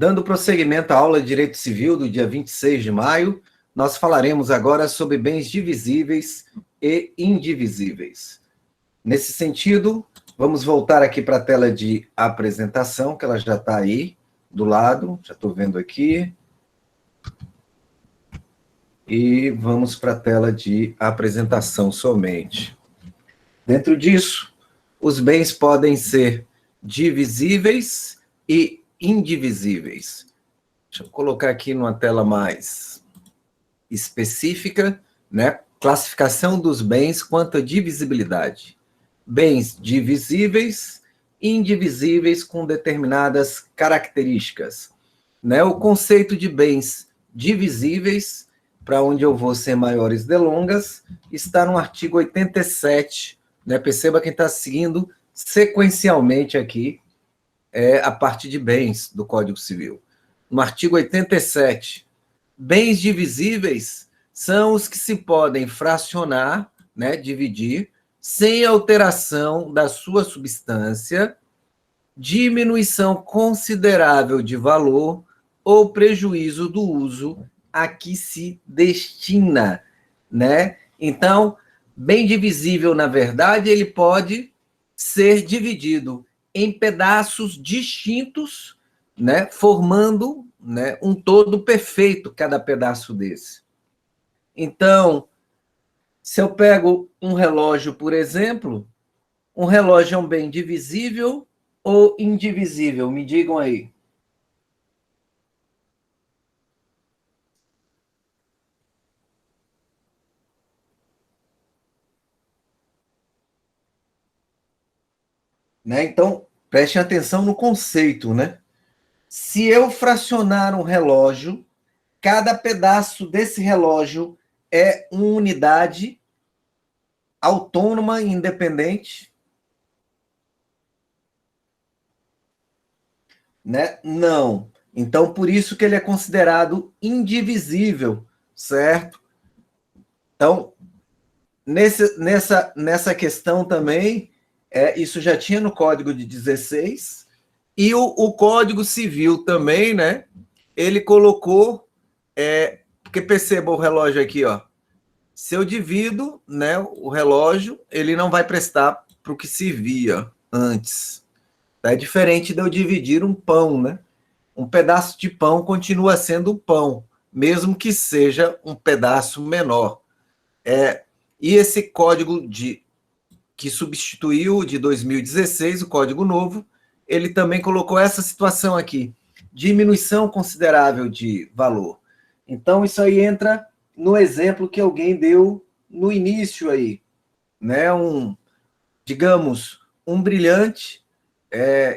Dando prosseguimento à aula de Direito Civil do dia 26 de maio, nós falaremos agora sobre bens divisíveis e indivisíveis. Nesse sentido, vamos voltar aqui para a tela de apresentação, que ela já está aí do lado, já estou vendo aqui. E vamos para a tela de apresentação somente. Dentro disso, os bens podem ser divisíveis e indivisíveis. Deixa eu colocar aqui numa tela mais específica, né? Classificação dos bens quanto à divisibilidade. Bens divisíveis e indivisíveis com determinadas características. Né? O conceito de bens divisíveis, para onde eu vou sem maiores delongas, está no artigo 87, né? Perceba quem está seguindo sequencialmente aqui, a parte de bens do Código Civil. No artigo 87, bens divisíveis são os que se podem fracionar, né, dividir, sem alteração da sua substância, diminuição considerável de valor ou prejuízo do uso a que se destina, né? Então, bem divisível, na verdade, ele pode ser dividido em pedaços distintos, né, formando, né, um todo perfeito, cada pedaço desse. Então, se eu pego um relógio, por exemplo, um relógio é um bem divisível ou indivisível? Me digam aí. Né? Então, prestem atenção no conceito, né? Se eu fracionar um relógio, cada pedaço desse relógio é uma unidade autônoma e independente? Né? Não. Então, por isso que ele é considerado indivisível, certo? Então, nessa questão também, isso já tinha no Código de 16, e o Código Civil também, né? Ele colocou, porque perceba o relógio aqui, ó. Se eu divido, né, o relógio, ele não vai prestar para o que servia antes. É diferente de eu dividir um pão, né? Um pedaço de pão continua sendo pão, mesmo que seja um pedaço menor. E esse código que substituiu o de 2016, o Código Novo, ele também colocou essa situação aqui, diminuição considerável de valor. Então, isso aí entra no exemplo que alguém deu no início aí, né? Digamos, um brilhante,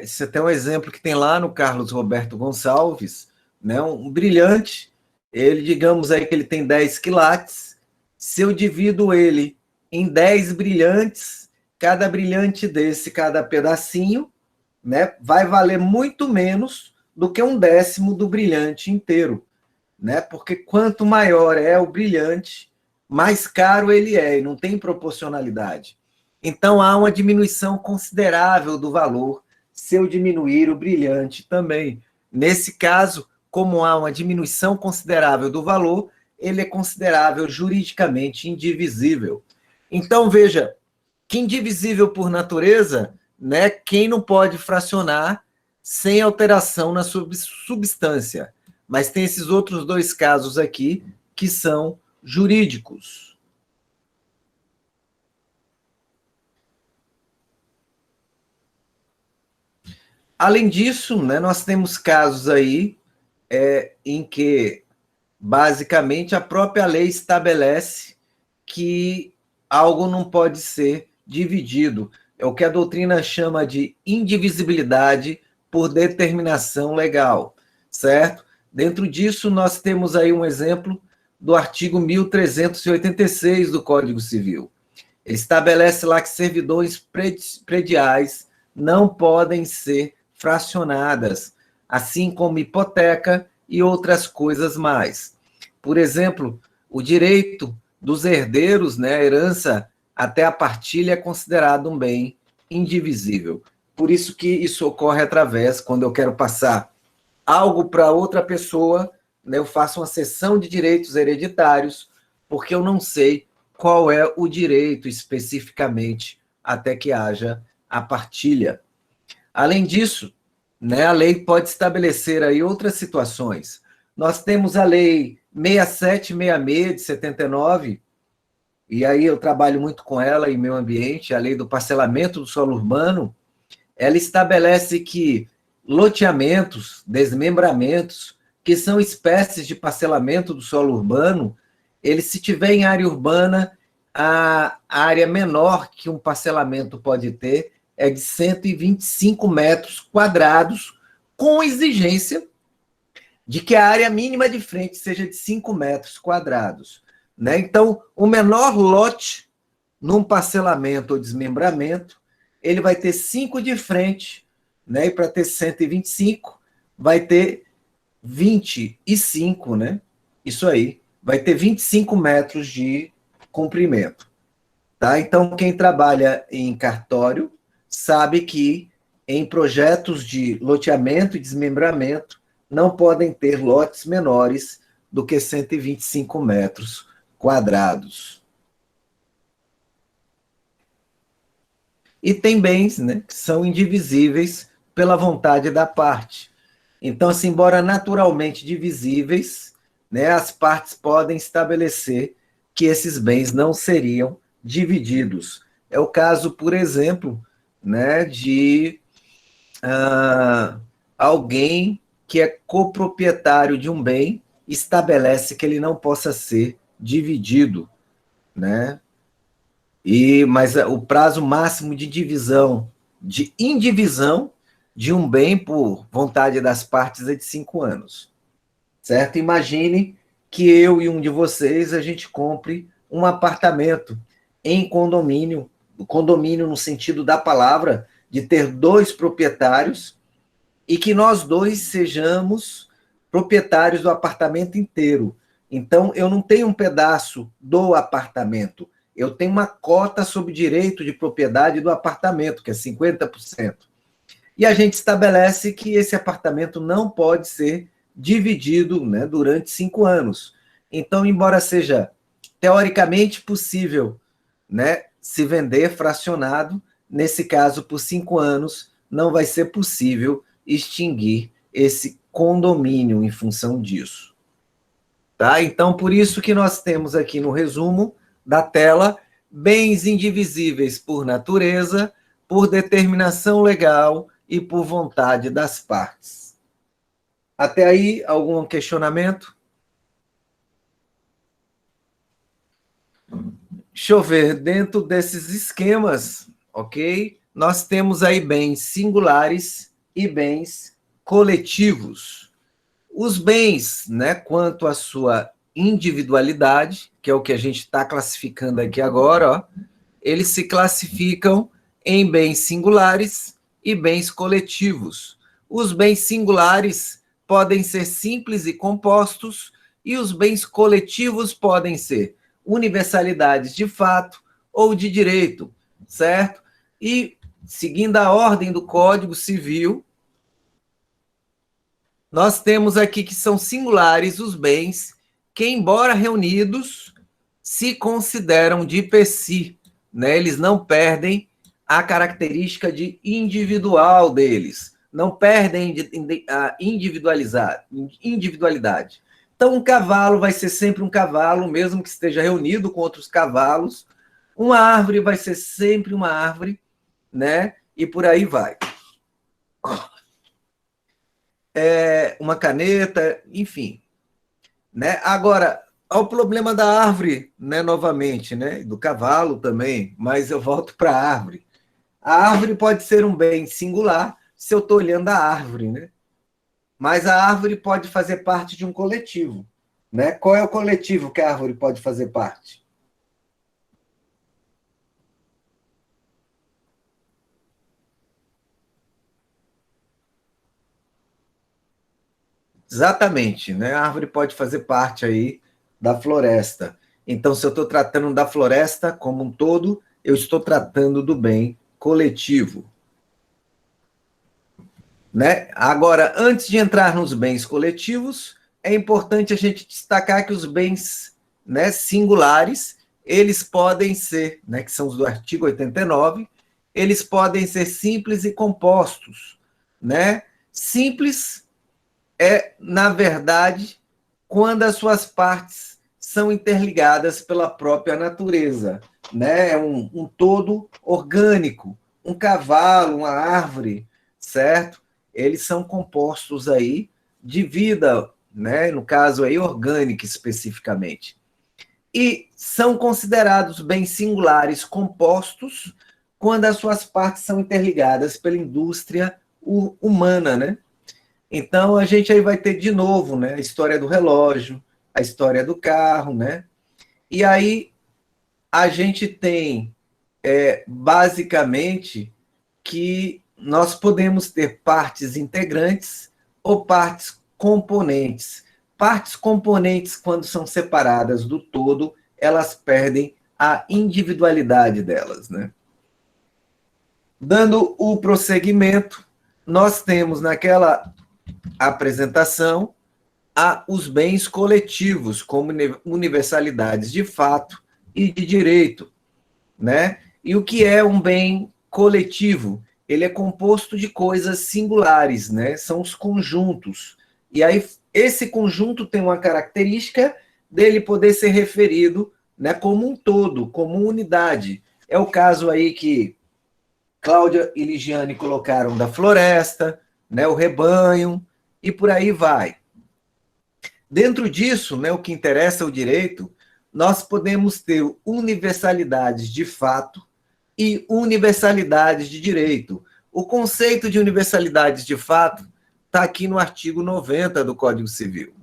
isso até é um exemplo que tem lá no Carlos Roberto Gonçalves, né? Um brilhante, ele, digamos aí que ele tem 10 quilates, se eu divido ele em 10 brilhantes, cada brilhante desse, cada pedacinho, né, vai valer muito menos do que 1/10 do brilhante inteiro, né? Porque quanto maior é o brilhante, mais caro ele é, e não tem proporcionalidade. Então, há uma diminuição considerável do valor se eu diminuir o brilhante também. Nesse caso, como há uma diminuição considerável do valor, ele é considerável juridicamente indivisível. Então, veja, que indivisível por natureza, né, quem não pode fracionar sem alteração na substância. Mas tem esses outros dois casos aqui que são jurídicos. Além disso, né, nós temos casos aí em que, basicamente, a própria lei estabelece que algo não pode ser dividido. É o que a doutrina chama de indivisibilidade por determinação legal, certo? Dentro disso, nós temos aí um exemplo do artigo 1386 do Código Civil. Ele estabelece lá que servidões prediais não podem ser fracionadas, assim como hipoteca e outras coisas mais. Por exemplo, o direito dos herdeiros, né, a herança até a partilha é considerado um bem indivisível. Por isso que isso ocorre através, quando eu quero passar algo para outra pessoa, né, eu faço uma cessão de direitos hereditários, porque eu não sei qual é o direito especificamente até que haja a partilha. Além disso, né, a lei pode estabelecer aí outras situações. Nós temos a lei 6766 de 79, e aí eu trabalho muito com ela em meio ambiente, a lei do parcelamento do solo urbano. Ela estabelece que loteamentos, desmembramentos, que são espécies de parcelamento do solo urbano, ele, se tiver em área urbana, a área menor que um parcelamento pode ter é de 125 metros quadrados, com exigência de que a área mínima de frente seja de 5 metros quadrados. Né? Então, o menor lote num parcelamento ou desmembramento, ele vai ter 5 de frente, né? E para ter 125, vai ter 25, né? Isso aí, vai ter 25 metros de comprimento. Tá? Então, quem trabalha em cartório sabe que em projetos de loteamento e desmembramento não podem ter lotes menores do que 125 metros quadrados. E tem bens, né, que são indivisíveis pela vontade da parte. Então, assim, embora naturalmente divisíveis, né, as partes podem estabelecer que esses bens não seriam divididos. É o caso, por exemplo, né, de alguém que é coproprietário de um bem, estabelece que ele não possa ser dividido, né? Mas o prazo máximo de divisão, de indivisão de um bem por vontade das partes é de 5 anos. Certo? Imagine que eu e um de vocês, a gente compre um apartamento em condomínio, condomínio no sentido da palavra, de ter 2 proprietários, e que nós 2 sejamos proprietários do apartamento inteiro. Então, eu não tenho um pedaço do apartamento, eu tenho uma cota sobre direito de propriedade do apartamento, que é 50%. E a gente estabelece que esse apartamento não pode ser dividido, né, durante 5 anos. Então, embora seja teoricamente possível, né, se vender fracionado, nesse caso, por 5 anos, não vai ser possível extinguir esse condomínio em função disso. Tá? Então, por isso que nós temos aqui no resumo da tela bens indivisíveis por natureza, por determinação legal e por vontade das partes. Até aí, algum questionamento? Deixa eu ver, dentro desses esquemas, ok? Nós temos aí bens singulares e bens coletivos. Os bens, né, quanto à sua individualidade, que é o que a gente está classificando aqui agora, ó, eles se classificam em bens singulares e bens coletivos. Os bens singulares podem ser simples e compostos, e os bens coletivos podem ser universalidades de fato ou de direito, certo? E, seguindo a ordem do Código Civil, nós temos aqui que são singulares os bens que, embora reunidos, se consideram de per si, né? Eles não perdem a característica de individual deles, não perdem a individualidade. Então, um cavalo vai ser sempre um cavalo, mesmo que esteja reunido com outros cavalos. Uma árvore vai ser sempre uma árvore, né? E por aí vai. Uma caneta, enfim. Né? Agora, ao problema da árvore, né, novamente, né, do cavalo também, mas eu volto para a árvore. A árvore pode ser um bem singular se eu estou olhando a árvore, né? Mas a árvore pode fazer parte de um coletivo. Né? Qual é o coletivo que a árvore pode fazer parte? Exatamente, né? A árvore pode fazer parte aí da floresta. Então, se eu estou tratando da floresta como um todo, eu estou tratando do bem coletivo. né? Agora, antes de entrar nos bens coletivos, é importante a gente destacar que os bens, né, singulares, eles podem ser, né, que são os do artigo 89, eles podem ser simples e compostos, né? Simples é, na verdade, quando as suas partes são interligadas pela própria natureza, né? É um todo orgânico, um cavalo, uma árvore, certo? Eles são compostos aí de vida, né? No caso aí orgânica especificamente. E são considerados bens singulares compostos quando as suas partes são interligadas pela indústria humana, né? Então a gente aí vai ter de novo, né, a história do relógio, a história do carro, né? E aí a gente tem basicamente que nós podemos ter partes integrantes ou partes componentes. Partes componentes, quando são separadas do todo, elas perdem a individualidade delas, né? Dando o prosseguimento, nós temos naquela apresentação os bens coletivos, como universalidades de fato e de direito, né? E o que é um bem coletivo? Ele é composto de coisas singulares, né? São os conjuntos. E aí esse conjunto tem uma característica dele poder ser referido, né, como um todo, como unidade. É o caso aí que Cláudia e Ligiane colocaram da floresta, né, o rebanho, e por aí vai. Dentro disso, né, o que interessa é o direito, nós podemos ter universalidades de fato e universalidades de direito. O conceito de universalidades de fato está aqui no artigo 90 do Código Civil.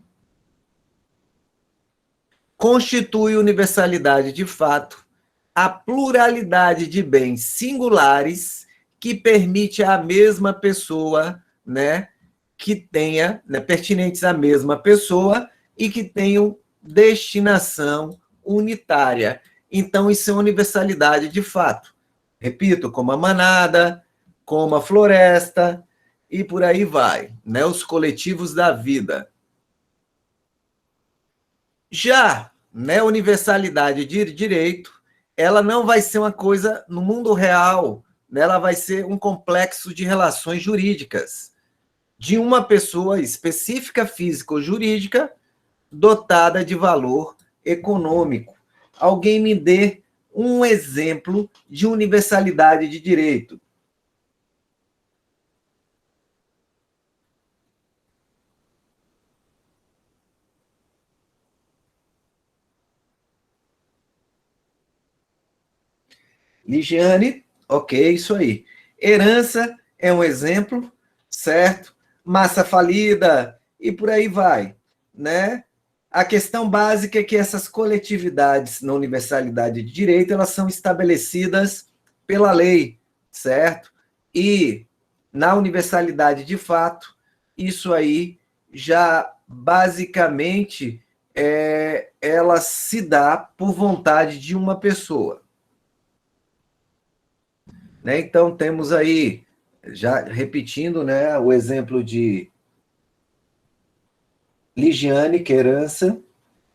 Constitui universalidade de fato a pluralidade de bens singulares que permite à mesma pessoa, né, que tenha, né, pertinentes à mesma pessoa e que tenham destinação unitária. Então, isso é universalidade de fato. Repito, como a manada, como a floresta, e por aí vai, né? Os coletivos da vida. Já, né, universalidade de direito, ela não vai ser uma coisa no mundo real, né? Ela vai ser um complexo de relações jurídicas de uma pessoa específica, física ou jurídica, dotada de valor econômico. Alguém me dê um exemplo de universalidade de direito. Ligiane, ok, isso aí. Herança é um exemplo, certo? Massa falida e por aí vai, né? A questão básica é que essas coletividades na universalidade de direito, elas são estabelecidas pela lei, certo? E na universalidade de fato, isso aí já basicamente ela se dá por vontade de uma pessoa. Né? Então, temos aí, já repetindo, né, o exemplo de Ligiane, que é herança,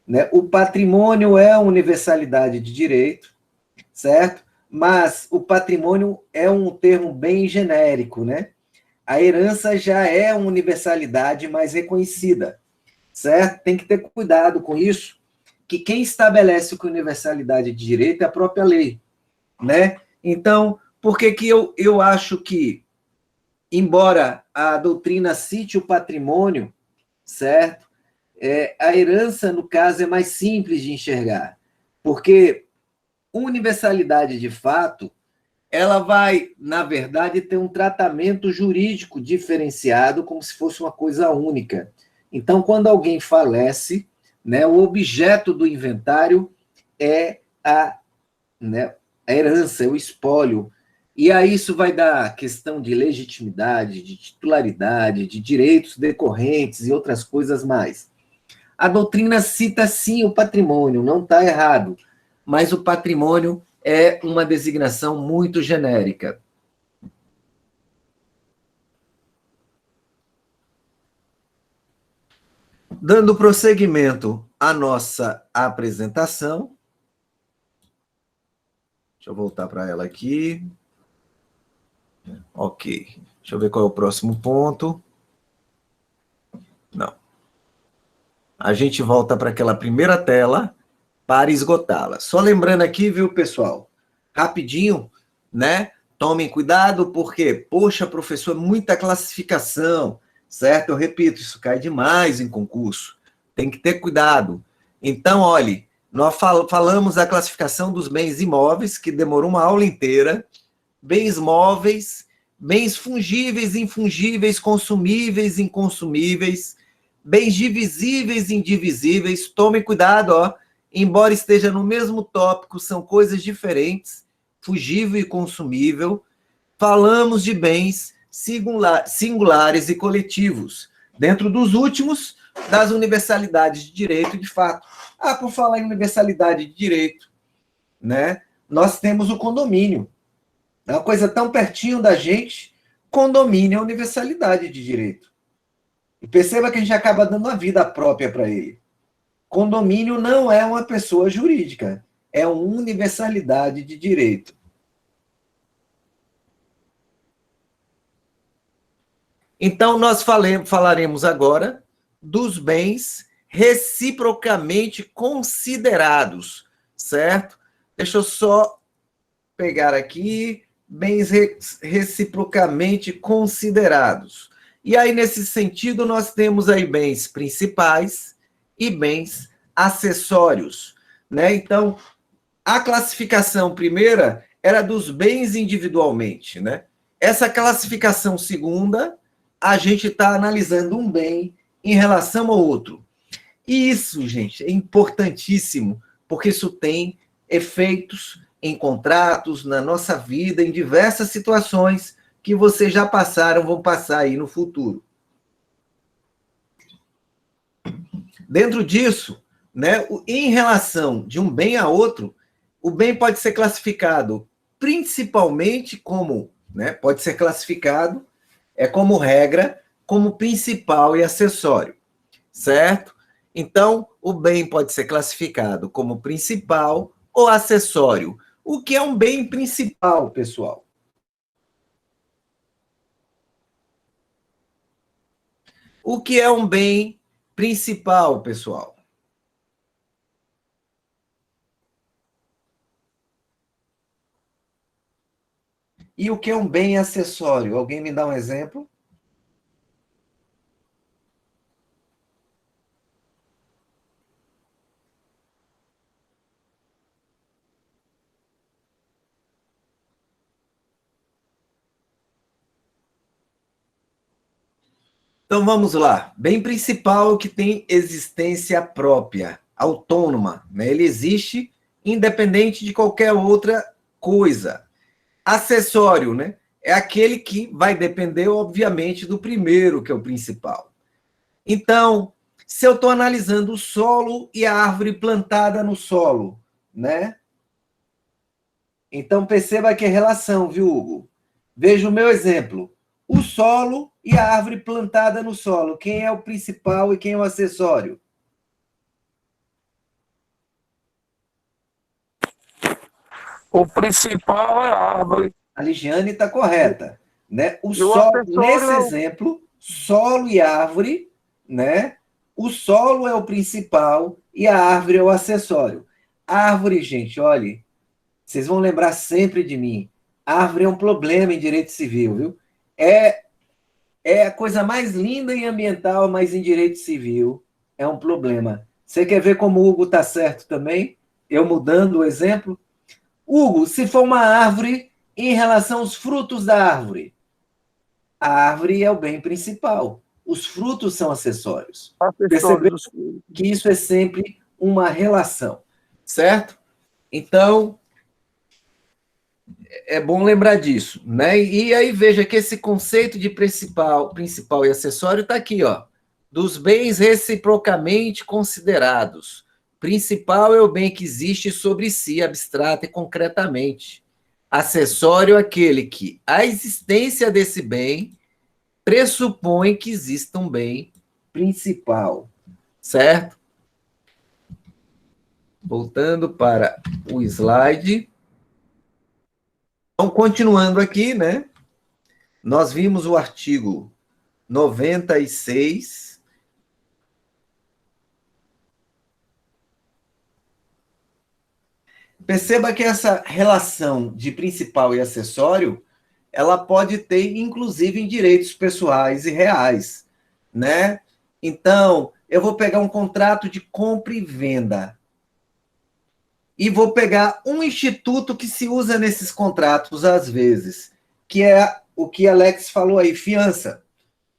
né? O patrimônio é a universalidade de direito, certo? Mas o patrimônio é um termo bem genérico, né? A herança já é uma universalidade mais reconhecida, certo? Tem que ter cuidado com isso, que quem estabelece com universalidade de direito é a própria lei, né? Então, por que que eu acho que, embora a doutrina cite o patrimônio, certo? A herança, no caso, é mais simples de enxergar, porque universalidade de fato, ela vai, na verdade, ter um tratamento jurídico diferenciado, como se fosse uma coisa única. Então, quando alguém falece, né, o objeto do inventário é né, a herança, é o espólio. E aí isso vai dar questão de legitimidade, de titularidade, de direitos decorrentes e outras coisas mais. A doutrina cita sim o patrimônio, não está errado, mas o patrimônio é uma designação muito genérica. dando prosseguimento à nossa apresentação. Deixa eu voltar para ela aqui. Ok. Deixa eu ver qual é o próximo ponto. Não. A gente volta para aquela primeira tela para esgotá-la. Só lembrando aqui, viu, pessoal? Rapidinho, né? Tomem cuidado, porque, poxa, professor, muita classificação, certo? Eu repito, isso cai demais em concurso. Tem que ter cuidado. Então, olhe, nós falamos da classificação dos bens imóveis, que demorou uma aula inteira, bens móveis, bens fungíveis, infungíveis, consumíveis, inconsumíveis, bens divisíveis, indivisíveis. Tome cuidado, ó. Embora esteja no mesmo tópico, são coisas diferentes, fungível e consumível. Falamos de bens singulares e coletivos. Dentro dos últimos, das universalidades de direito e de fato. Ah, por falar em universalidade de direito, né? Nós temos o condomínio. É uma coisa tão pertinho da gente, condomínio é universalidade de direito. E perceba que a gente acaba dando uma vida própria para ele. Condomínio não é uma pessoa jurídica, é uma universalidade de direito. Então, nós falaremos agora dos bens reciprocamente considerados, certo? Deixa eu só pegar aqui, bens reciprocamente considerados. E aí, nesse sentido, nós temos aí bens principais e bens acessórios, né? Então, a classificação primeira era dos bens individualmente, né? Essa classificação segunda, a gente está analisando um bem em relação ao outro. E isso, gente, é importantíssimo, porque isso tem efeitos em contratos, na nossa vida, em diversas situações que vocês já passaram, vão passar aí no futuro. Dentro disso, né, em relação de um bem a outro, o bem pode ser classificado principalmente como, né, pode ser classificado, como regra, como principal e acessório, certo? Então, o bem pode ser classificado como principal ou acessório. O que é um bem principal, pessoal? O que é um bem principal, pessoal? E o que é um bem acessório? Alguém me dá um exemplo? Então vamos lá. Bem principal que tem existência própria, autônoma, né? Ele existe independente de qualquer outra coisa. Acessório, né? É aquele que vai depender, obviamente, do primeiro, que é o principal. Então, se eu estou analisando o solo e a árvore plantada no solo, né? Então, perceba que é relação, viu, Hugo? Veja o meu exemplo. O solo e a árvore plantada no solo. Quem é o principal e quem é o acessório? O principal é a árvore. A Ligiane está correta. Né? O E o solo, acessório nesse é exemplo, solo e árvore, né? O solo é o principal e a árvore é o acessório. Árvore, gente, olhe, vocês vão lembrar sempre de mim. Árvore é um problema em direito civil, viu? É a coisa mais linda em ambiental, mas em direito civil é um problema. Você quer ver como o Hugo está certo também? Eu mudando o exemplo? Hugo, se for uma árvore em relação aos frutos da árvore, a árvore é o bem principal. Os frutos são acessórios. acessório Percebeu dos filhos. que isso é sempre uma relação, certo? Então, é bom lembrar disso, né? E aí veja que esse conceito de principal e acessório está aqui, ó, dos bens reciprocamente considerados. Principal é o bem que existe sobre si, abstrato e concretamente. Acessório é aquele que a existência desse bem pressupõe que exista um bem principal. certo? Voltando para o slide. Então, continuando aqui, né? Nós vimos o artigo 96. Perceba que essa relação de principal e acessório, ela pode ter, inclusive, em direitos pessoais e reais, né? Então, eu vou pegar um contrato de compra e venda e vou pegar um instituto que se usa nesses contratos às vezes, que é o que Alex falou aí, fiança,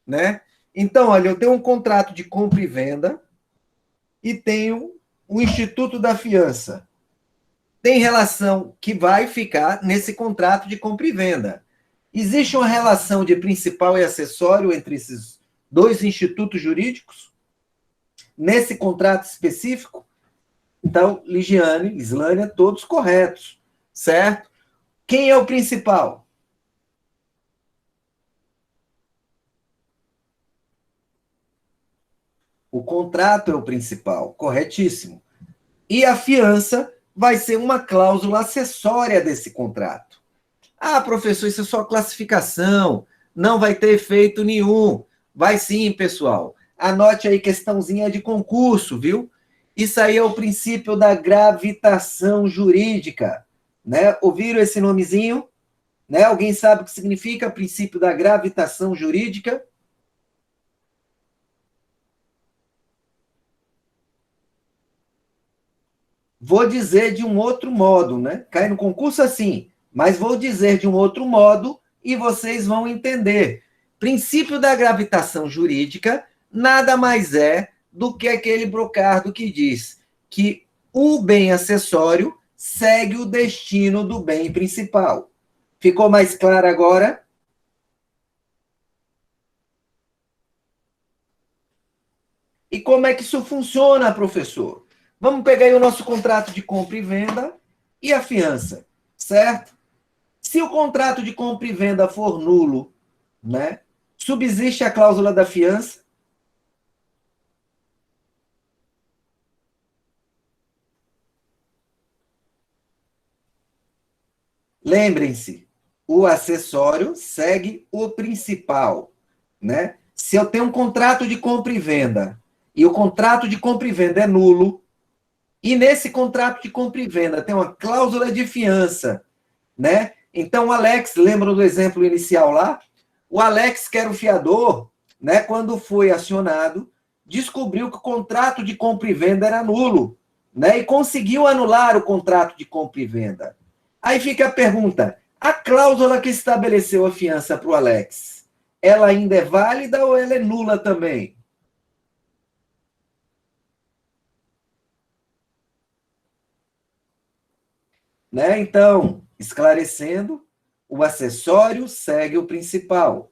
né? Então, olha, eu tenho um contrato de compra e venda e tenho o Instituto da Fiança. Tem relação que vai ficar nesse contrato de compra e venda. Existe uma relação de principal e acessório entre esses dois institutos jurídicos? Nesse contrato específico? Então, Ligiane, Islânia, todos corretos, certo? Quem é o principal? O contrato é o principal, corretíssimo. E a fiança vai ser uma cláusula acessória desse contrato. Ah, professor, isso é só classificação, não vai ter efeito nenhum. Vai sim, pessoal. Anote aí questãozinha de concurso, viu? Isso aí é o princípio da gravitação jurídica, né? Ouviram esse nomezinho? Né? Alguém sabe o que significa princípio da gravitação jurídica? Vou dizer de um outro modo, né? Cai no concurso assim, mas vou dizer de um outro modo e vocês vão entender. Princípio da gravitação jurídica nada mais é do que aquele brocardo que diz que o bem acessório segue o destino do bem principal. Ficou mais claro agora? E como é que isso funciona, professor? Vamos pegar aí o nosso contrato de compra e venda e a fiança, certo? Se o contrato de compra e venda for nulo, né, subsiste a cláusula da fiança? Lembrem-se, o acessório segue o principal, né? Se eu tenho um contrato de compra e venda e o contrato de compra e venda é nulo, e nesse contrato de compra e venda tem uma cláusula de fiança, né? Então, o Alex, lembra do exemplo inicial lá? O Alex, que era o fiador, né, quando foi acionado, descobriu que o contrato de compra e venda era nulo, né, e conseguiu anular o contrato de compra e venda. Aí fica a pergunta: a cláusula que estabeleceu a fiança para o Alex, ela ainda é válida ou ela é nula também? Né? Então, esclarecendo, o acessório segue o principal.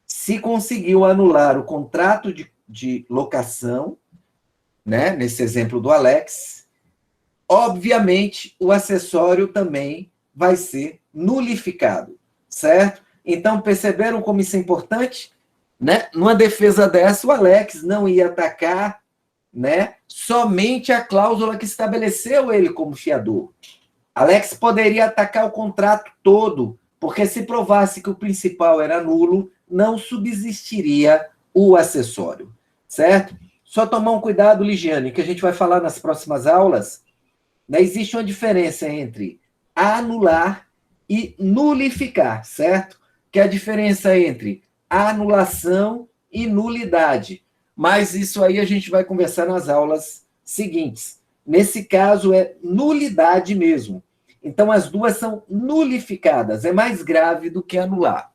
Se conseguiu anular o contrato de locação, né, nesse exemplo do Alex, obviamente o acessório também vai ser nulificado, certo? Então, perceberam como isso é importante? Né? Numa defesa dessa, o Alex não ia atacar, né, somente a cláusula que estabeleceu ele como fiador. Alex poderia atacar o contrato todo, porque se provasse que o principal era nulo, não subsistiria o acessório, certo? Só tomar um cuidado, Ligiane, que a gente vai falar nas próximas aulas, né? Existe uma diferença entre anular e nulificar, certo? Que é a diferença entre anulação e nulidade. Mas isso aí a gente vai conversar nas aulas seguintes. Nesse caso é nulidade mesmo. Então as duas são nulificadas, é mais grave do que anular.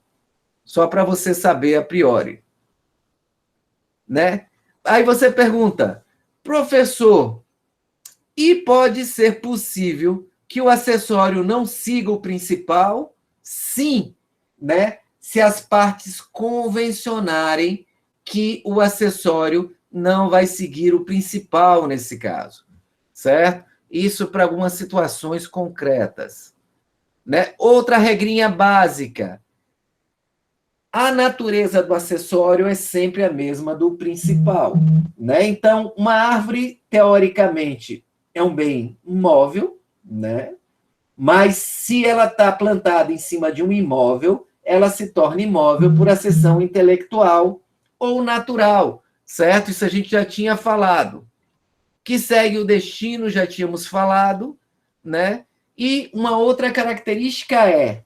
Só para você saber a priori, né? Aí você pergunta: professor, e pode ser possível que o acessório não siga o principal? Sim, né? Se as partes convencionarem que o acessório não vai seguir o principal nesse caso, certo? Isso para algumas situações concretas, né? Outra regrinha básica: a natureza do acessório é sempre a mesma do principal, né? Então, uma árvore, teoricamente, é um bem móvel, né? Mas se ela está plantada em cima de um imóvel, ela se torna imóvel por acessão intelectual ou natural, certo? Isso a gente já tinha falado. Que segue o destino, já tínhamos falado, né? E uma outra característica é,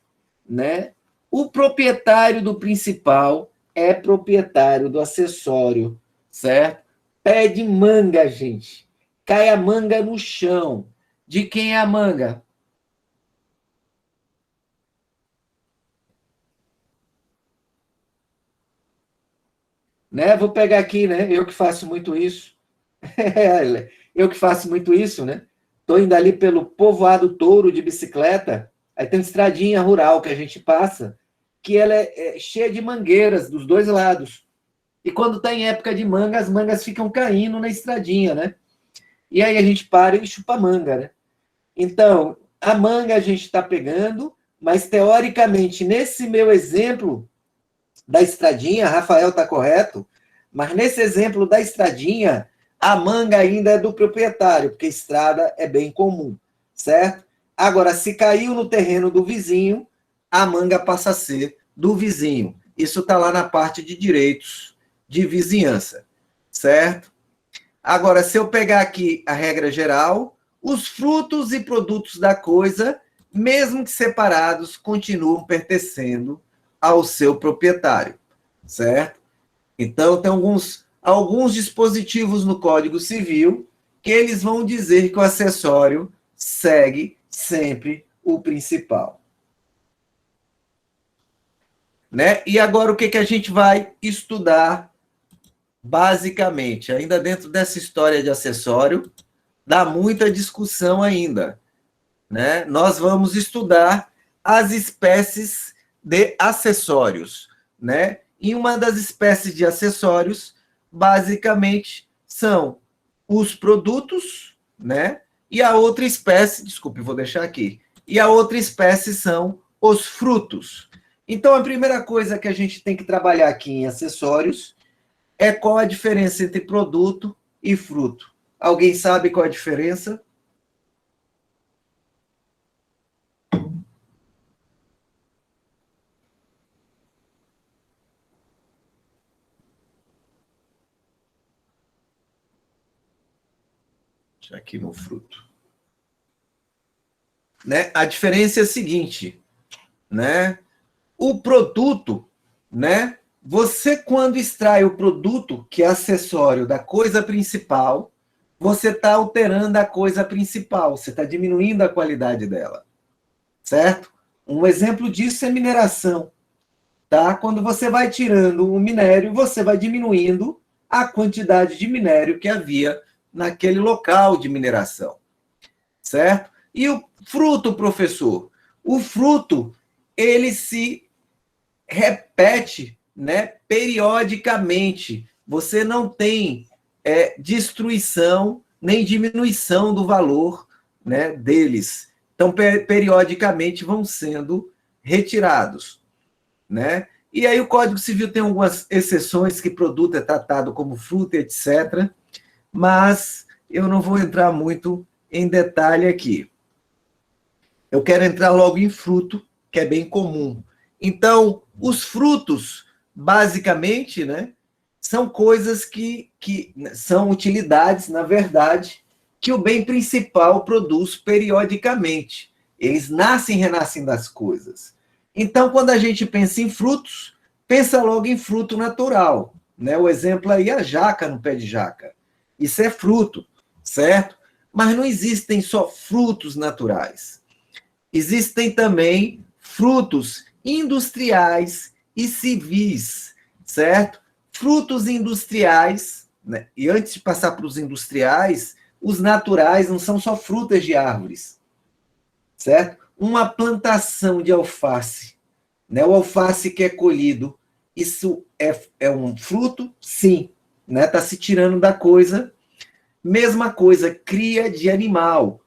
né? O proprietário do principal é proprietário do acessório, certo? Pé de manga, gente. Cai a manga no chão. De quem é a manga? Né? Vou pegar aqui, né? Eu que faço muito isso. Eu que faço muito isso, né? Estou indo ali pelo Povoado Touro de bicicleta, aí tem uma estradinha rural que a gente passa, que ela é cheia de mangueiras dos dois lados. E quando está em época de manga, as mangas ficam caindo na estradinha, né? E aí a gente para e chupa manga, né? Então, a manga a gente está pegando, mas teoricamente, nesse meu exemplo da estradinha, Rafael está correto, mas nesse exemplo da estradinha, a manga ainda é do proprietário, porque estrada é bem comum, certo? Agora, se caiu no terreno do vizinho, a manga passa a ser do vizinho. Isso está lá na parte de direitos de vizinhança, certo? Agora, se eu pegar aqui a regra geral, os frutos e produtos da coisa, mesmo que separados, continuam pertencendo ao seu proprietário, certo? Então, tem alguns dispositivos no Código Civil que eles vão dizer que o acessório segue sempre o principal. Né? E agora, o que a gente vai estudar basicamente? Ainda dentro dessa história de acessório, dá muita discussão ainda. Né? Nós vamos estudar as espécies de acessórios, né? E uma das espécies de acessórios, basicamente, são os produtos, né? E a outra espécie, desculpe, vou deixar aqui. E a outra espécie são os frutos. Então, a primeira coisa que a gente tem que trabalhar aqui em acessórios é qual a diferença entre produto e fruto. Alguém sabe qual a diferença? Aqui no fruto. Né? A diferença é a seguinte, né? O produto, né? Você quando extrai o produto, que é acessório da coisa principal, você está alterando a coisa principal, você está diminuindo a qualidade dela, certo? Um exemplo disso é mineração, tá? Quando você vai tirando o minério, você vai diminuindo a quantidade de minério que havia naquele local de mineração, certo? E o fruto, professor? O fruto, ele se repete, né, periodicamente. Você não tem destruição nem diminuição do valor, né, deles. Então, periodicamente vão sendo retirados. Né? E aí o Código Civil tem algumas exceções que produto é tratado como fruto, etc., mas eu não vou entrar muito em detalhe aqui. Eu quero entrar logo em fruto, que é bem comum. Então, os frutos, basicamente, né, são coisas que são utilidades, na verdade, que o bem principal produz periodicamente. Eles nascem e renascem das coisas. Então, quando a gente pensa em frutos, pensa logo em fruto natural. Né? O exemplo aí é a jaca no pé de jaca. Isso é fruto, certo? Mas não existem só frutos naturais. Existem também frutos industriais e civis, certo? Frutos industriais, né? E antes de passar para os industriais, os naturais não são só frutas de árvores, certo? Uma plantação de alface, né? O alface que é colhido, isso é um fruto? Sim, né? Está se tirando da coisa. Mesma coisa, cria de animal,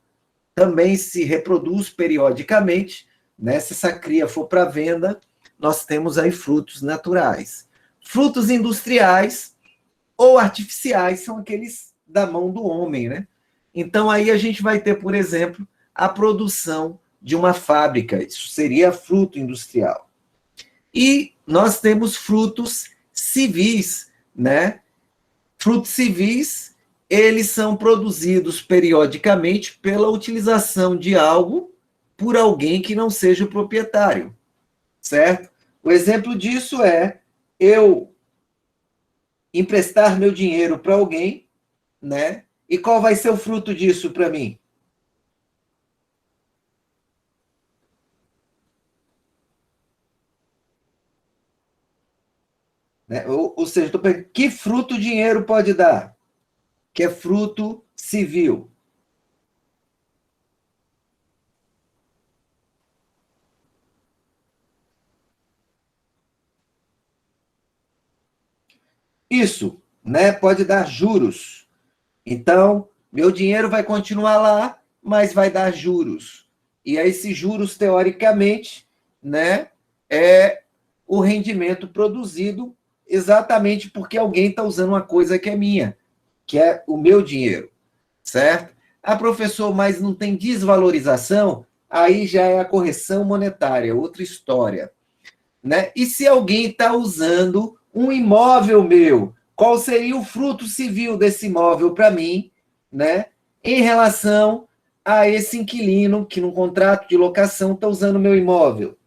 também se reproduz periodicamente, né? Se essa cria for para venda, nós temos aí frutos naturais. Frutos industriais ou artificiais são aqueles da mão do homem, né? Então, aí a gente vai ter, por exemplo, a produção de uma fábrica. Isso seria fruto industrial. E nós temos frutos civis, né? Frutos civis, eles são produzidos periodicamente pela utilização de algo por alguém que não seja o proprietário, certo? O exemplo disso é eu emprestar meu dinheiro para alguém, né? E qual vai ser o fruto disso para mim? Né? Ou seja, que fruto o dinheiro pode dar? Que é fruto civil. Isso, né? Pode dar juros. Então, meu dinheiro vai continuar lá, mas vai dar juros. E aí, esses juros, teoricamente, né, é o rendimento produzido exatamente porque alguém está usando uma coisa que é minha, que é o meu dinheiro, certo? Ah, professor, mas não tem desvalorização? Aí já é a correção monetária, outra história, né? E se alguém está usando um imóvel meu, qual seria o fruto civil desse imóvel para mim, né? Em relação a esse inquilino que, no contrato de locação, está usando meu imóvel?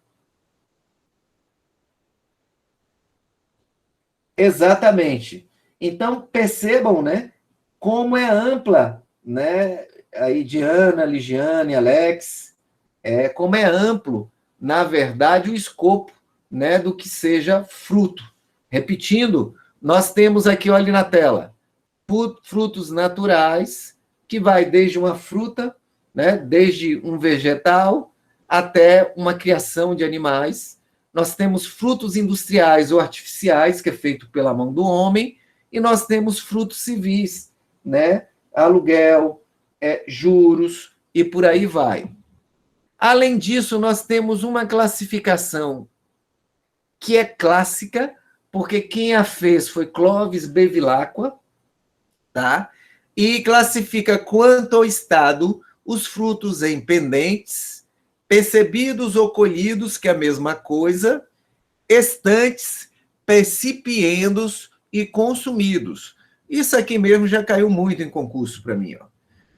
Exatamente. Então, percebam, né, como é ampla, né, aí Diana, Ligiane, Alex, como é amplo, na verdade, o escopo, né, do que seja fruto. Repetindo, nós temos aqui, olha na tela, frutos naturais, que vai desde uma fruta, né, desde um vegetal, até uma criação de animais. Nós temos frutos industriais ou artificiais, que é feito pela mão do homem, e nós temos frutos civis, né, aluguel, juros, e por aí vai. Além disso, nós temos uma classificação que é clássica, porque quem a fez foi Clovis Bevilacqua, tá? E classifica quanto ao estado os frutos em pendentes, percebidos ou colhidos, que é a mesma coisa, estantes, percipiendos e consumidos. Isso aqui mesmo já caiu muito em concurso para mim, ó.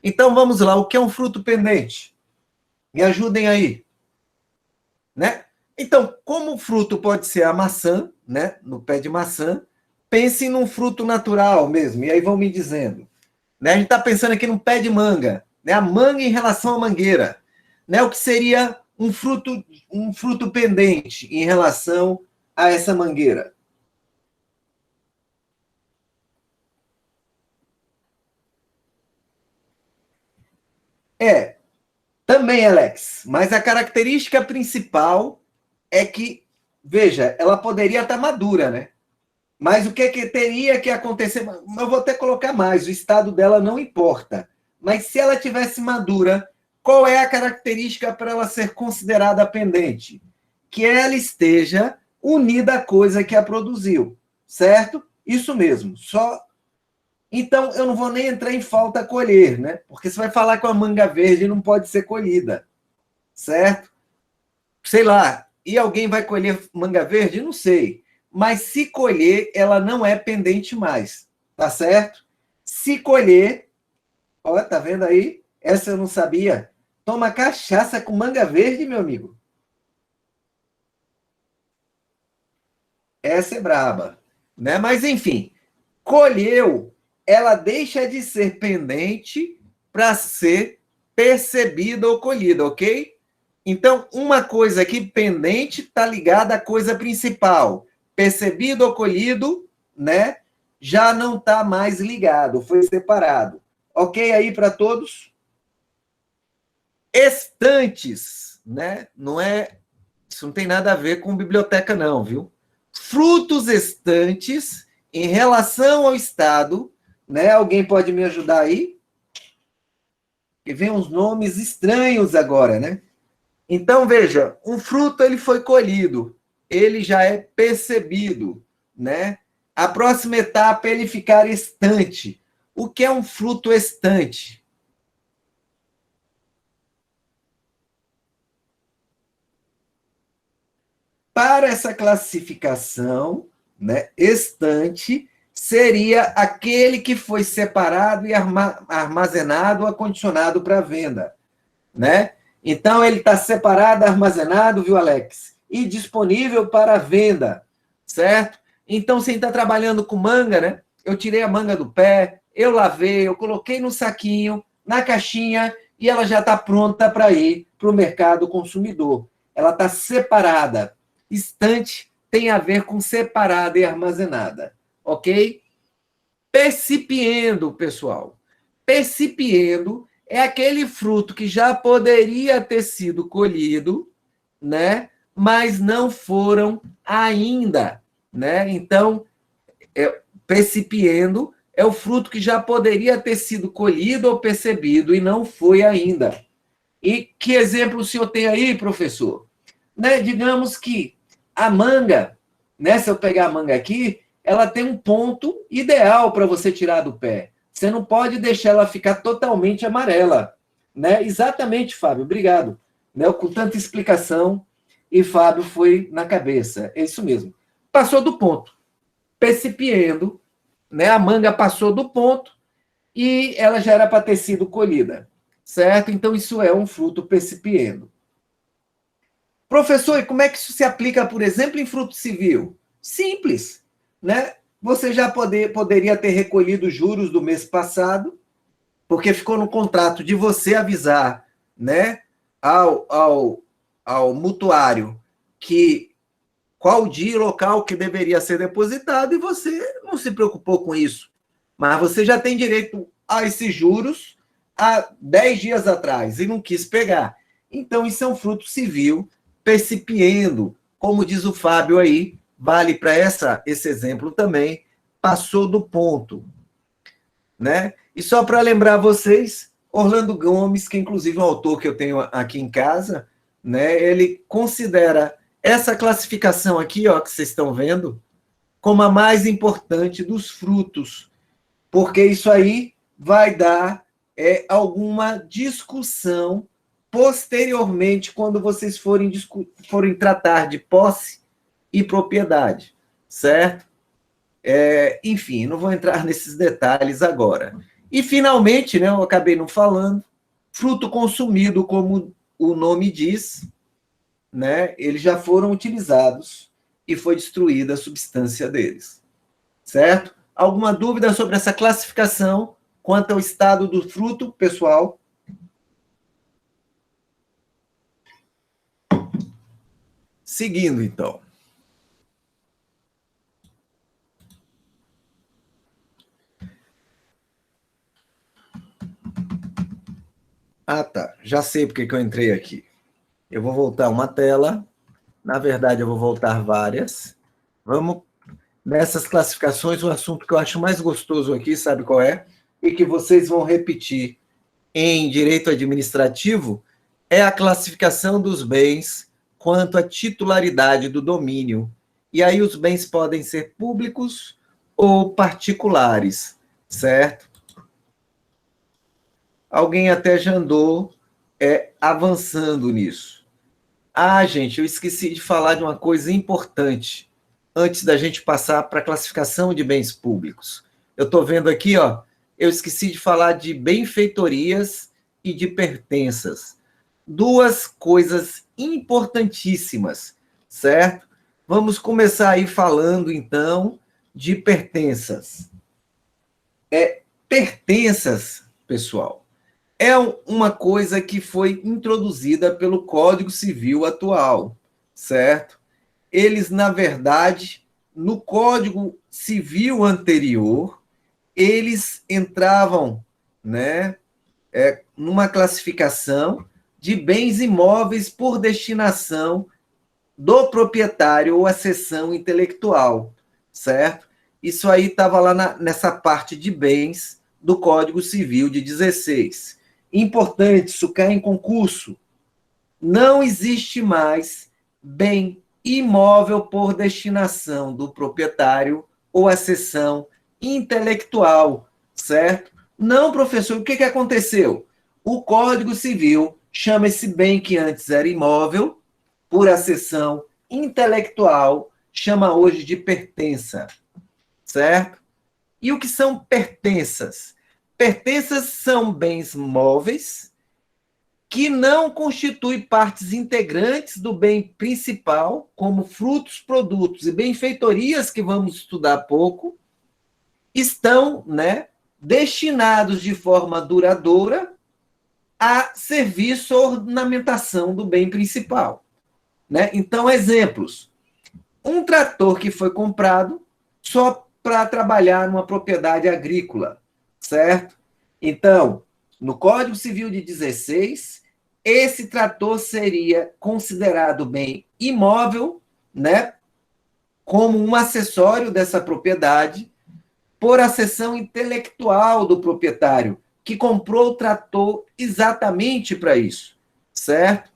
Então vamos lá, o que é um fruto pendente? Me ajudem aí, né? Então, como o fruto pode ser a maçã, né, no pé de maçã, pensem num fruto natural mesmo, e aí vão me dizendo. Né? A gente está pensando aqui num pé de manga, né? A manga em relação à mangueira. Né? O que seria um fruto pendente em relação a essa mangueira? Também, Alex, mas a característica principal é que, veja, ela poderia estar madura, né? Mas o que teria que acontecer? Eu vou até colocar mais, o estado dela não importa. Mas se ela tivesse madura, qual é a característica para ela ser considerada pendente? Que ela esteja unida à coisa que a produziu, certo? Isso mesmo. Só. Então, eu não vou nem entrar em falta colher, né? Porque você vai falar que a manga verde não pode ser colhida, certo? Sei lá, e alguém vai colher manga verde? Não sei. Mas se colher, ela não é pendente mais, tá certo? Se colher, ó, tá vendo aí? Essa eu não sabia. Toma cachaça com manga verde, meu amigo. Essa é braba, né? Mas enfim, colheu, ela deixa de ser pendente para ser percebida ou colhida, ok? Então, uma coisa aqui pendente está ligada à coisa principal. Percebido ou colhido, né? Já não está mais ligado, foi separado. Ok aí para todos? Estantes, né? Não é, isso não tem nada a ver com biblioteca, não, viu? Frutos estantes em relação ao estado, né? Alguém pode me ajudar aí? Que vem uns nomes estranhos agora, né? Então, veja, um fruto ele foi colhido. ele já é percebido, né? A próxima etapa é ele ficar estante. O que é um fruto estante? Para essa classificação, né, estante seria aquele que foi separado e armazenado ou acondicionado para venda, né? Então, ele está separado, armazenado, viu, Alex? E disponível para venda, certo? Então, você está trabalhando com manga, né? Eu tirei a manga do pé, eu lavei, eu coloquei no saquinho, na caixinha, e ela já está pronta para ir para o mercado consumidor. Ela está separada. Estante tem a ver com separada e armazenada, ok? Percipiendo, pessoal. Percipiendo é aquele fruto que já poderia ter sido colhido, né? Mas não foram ainda, né? Então, percipiendo é o fruto que já poderia ter sido colhido ou percebido e não foi ainda. E que exemplo o senhor tem aí, professor? Né? Digamos que a manga, né? Se eu pegar a manga aqui, ela tem um ponto ideal para você tirar do pé. Você não pode deixar ela ficar totalmente amarela, né? Exatamente, Fábio, obrigado. Né? Com tanta explicação, e Fábio foi na cabeça. É isso mesmo. Passou do ponto. Percipiendo, né? A manga passou do ponto e ela já era para ter sido colhida, certo? Então, isso é um fruto percipiendo. Professor, e como é que isso se aplica, por exemplo, em fruto civil? Simples, né? Você já poderia ter recolhido os juros do mês passado, porque ficou no contrato de você avisar, né, ao mutuário que qual dia e local que deveria ser depositado, e você não se preocupou com isso. Mas você já tem direito a esses juros há 10 dias atrás e não quis pegar. Então, isso é um fruto civil percipiendo, como diz o Fábio aí, vale para esse exemplo também, passou do ponto, né? E só para lembrar vocês, Orlando Gomes, que inclusive é um autor que eu tenho aqui em casa, né? Ele considera essa classificação aqui, ó, que vocês estão vendo, como a mais importante dos frutos, porque isso aí vai dar alguma discussão posteriormente, quando vocês forem tratar de posse e propriedade, certo? Enfim, não vou entrar nesses detalhes agora. E, finalmente, né, eu acabei não falando, fruto consumido, como o nome diz, né, eles já foram utilizados e foi destruída a substância deles, certo? Alguma dúvida sobre essa classificação quanto ao estado do fruto, pessoal? Seguindo, então. Ah, tá. Já sei porque que eu entrei aqui. Eu vou voltar uma tela. Na verdade, eu vou voltar várias. Vamos nessas classificações, o assunto que eu acho mais gostoso aqui, sabe qual é? E que vocês vão repetir em direito administrativo, é a classificação dos bens quanto à titularidade do domínio. E aí os bens podem ser públicos ou particulares, certo? Alguém até já andou avançando nisso. Ah, gente, eu esqueci de falar de uma coisa importante antes da gente passar para a classificação de bens públicos. Eu estou vendo aqui, ó, eu esqueci de falar de benfeitorias e de pertenças. Duas coisas importantíssimas, certo? Vamos começar aí falando, então, de pertenças. Pertenças, pessoal, é uma coisa que foi introduzida pelo Código Civil atual, certo? Eles, na verdade, no Código Civil anterior, eles entravam, né, numa classificação de bens imóveis por destinação do proprietário ou acessão intelectual, certo? Isso aí estava lá nessa parte de bens do Código Civil de 16. Importante, isso cai em concurso. Não existe mais bem imóvel por destinação do proprietário ou a cessão intelectual, certo? Não, professor, o que aconteceu? O Código Civil chama esse bem que antes era imóvel, por acessão intelectual, chama hoje de pertença, certo? E o que são pertenças? Pertenças são bens móveis que não constituem partes integrantes do bem principal, como frutos, produtos e benfeitorias, que vamos estudar pouco, estão, né, destinados de forma duradoura a serviço ou ornamentação do bem principal. Né? Então, exemplos. Um trator que foi comprado só para trabalhar numa propriedade agrícola, certo? Então, no Código Civil de 16, esse trator seria considerado bem imóvel, né, como um acessório dessa propriedade, por acessão intelectual do proprietário, que comprou o trator exatamente para isso, certo?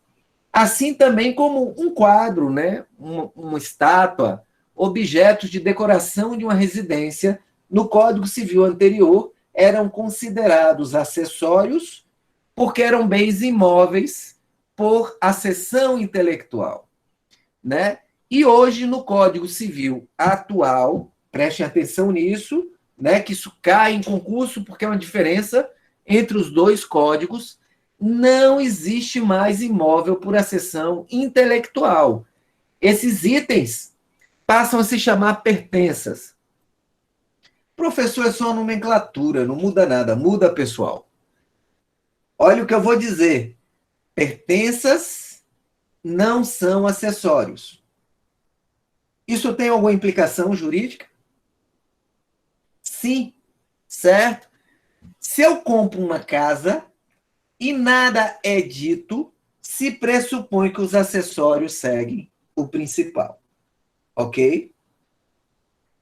Assim também como um quadro, né, uma estátua, objetos de decoração de uma residência, no Código Civil anterior, eram considerados acessórios porque eram bens imóveis por acessão intelectual, né? E hoje, no Código Civil atual, prestem atenção nisso, né, que isso cai em concurso porque é uma diferença entre os dois códigos, não existe mais imóvel por acessão intelectual. Esses itens passam a se chamar pertenças. Professor, é só nomenclatura, não muda nada, muda, pessoal. Olha o que eu vou dizer. Pertenças não são acessórios. Isso tem alguma implicação jurídica? Sim, certo? Se eu compro uma casa e nada é dito, se pressupõe que os acessórios seguem o principal. Ok?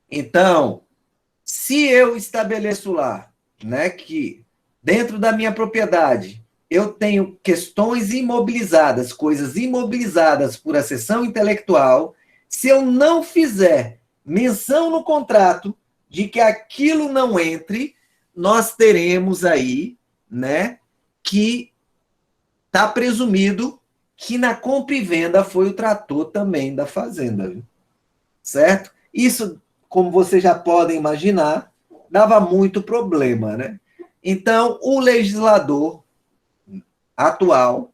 Então, se eu estabeleço lá, né, que dentro da minha propriedade eu tenho questões imobilizadas, coisas imobilizadas por acessão intelectual, se eu não fizer menção no contrato de que aquilo não entre, nós teremos aí, né, que está presumido que na compra e venda foi o trator também da fazenda, viu? Certo? Isso, como vocês já podem imaginar, dava muito problema, né? Então, o legislador atual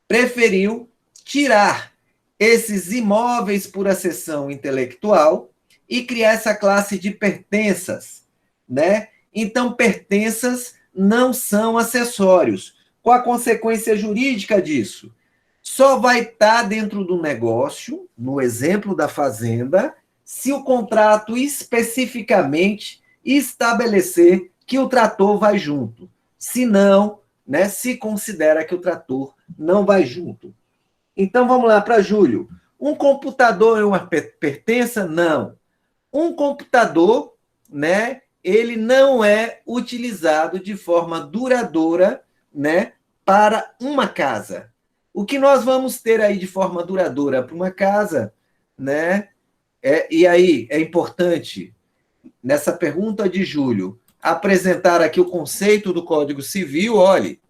preferiu tirar esses imóveis por acessão intelectual e criar essa classe de pertenças, né? Então, pertenças não são acessórios. Qual a consequência jurídica disso? Só vai estar dentro do negócio, no exemplo da fazenda, se o contrato especificamente estabelecer que o trator vai junto. Se não, né, se considera que o trator não vai junto. Então vamos lá para Júlio. Um computador é uma pertença? Não. Um computador, né, ele não é utilizado de forma duradoura, né, para uma casa. O que nós vamos ter aí de forma duradoura para uma casa, né? E aí é importante, nessa pergunta de Júlio, apresentar aqui o conceito do Código Civil. Olhe,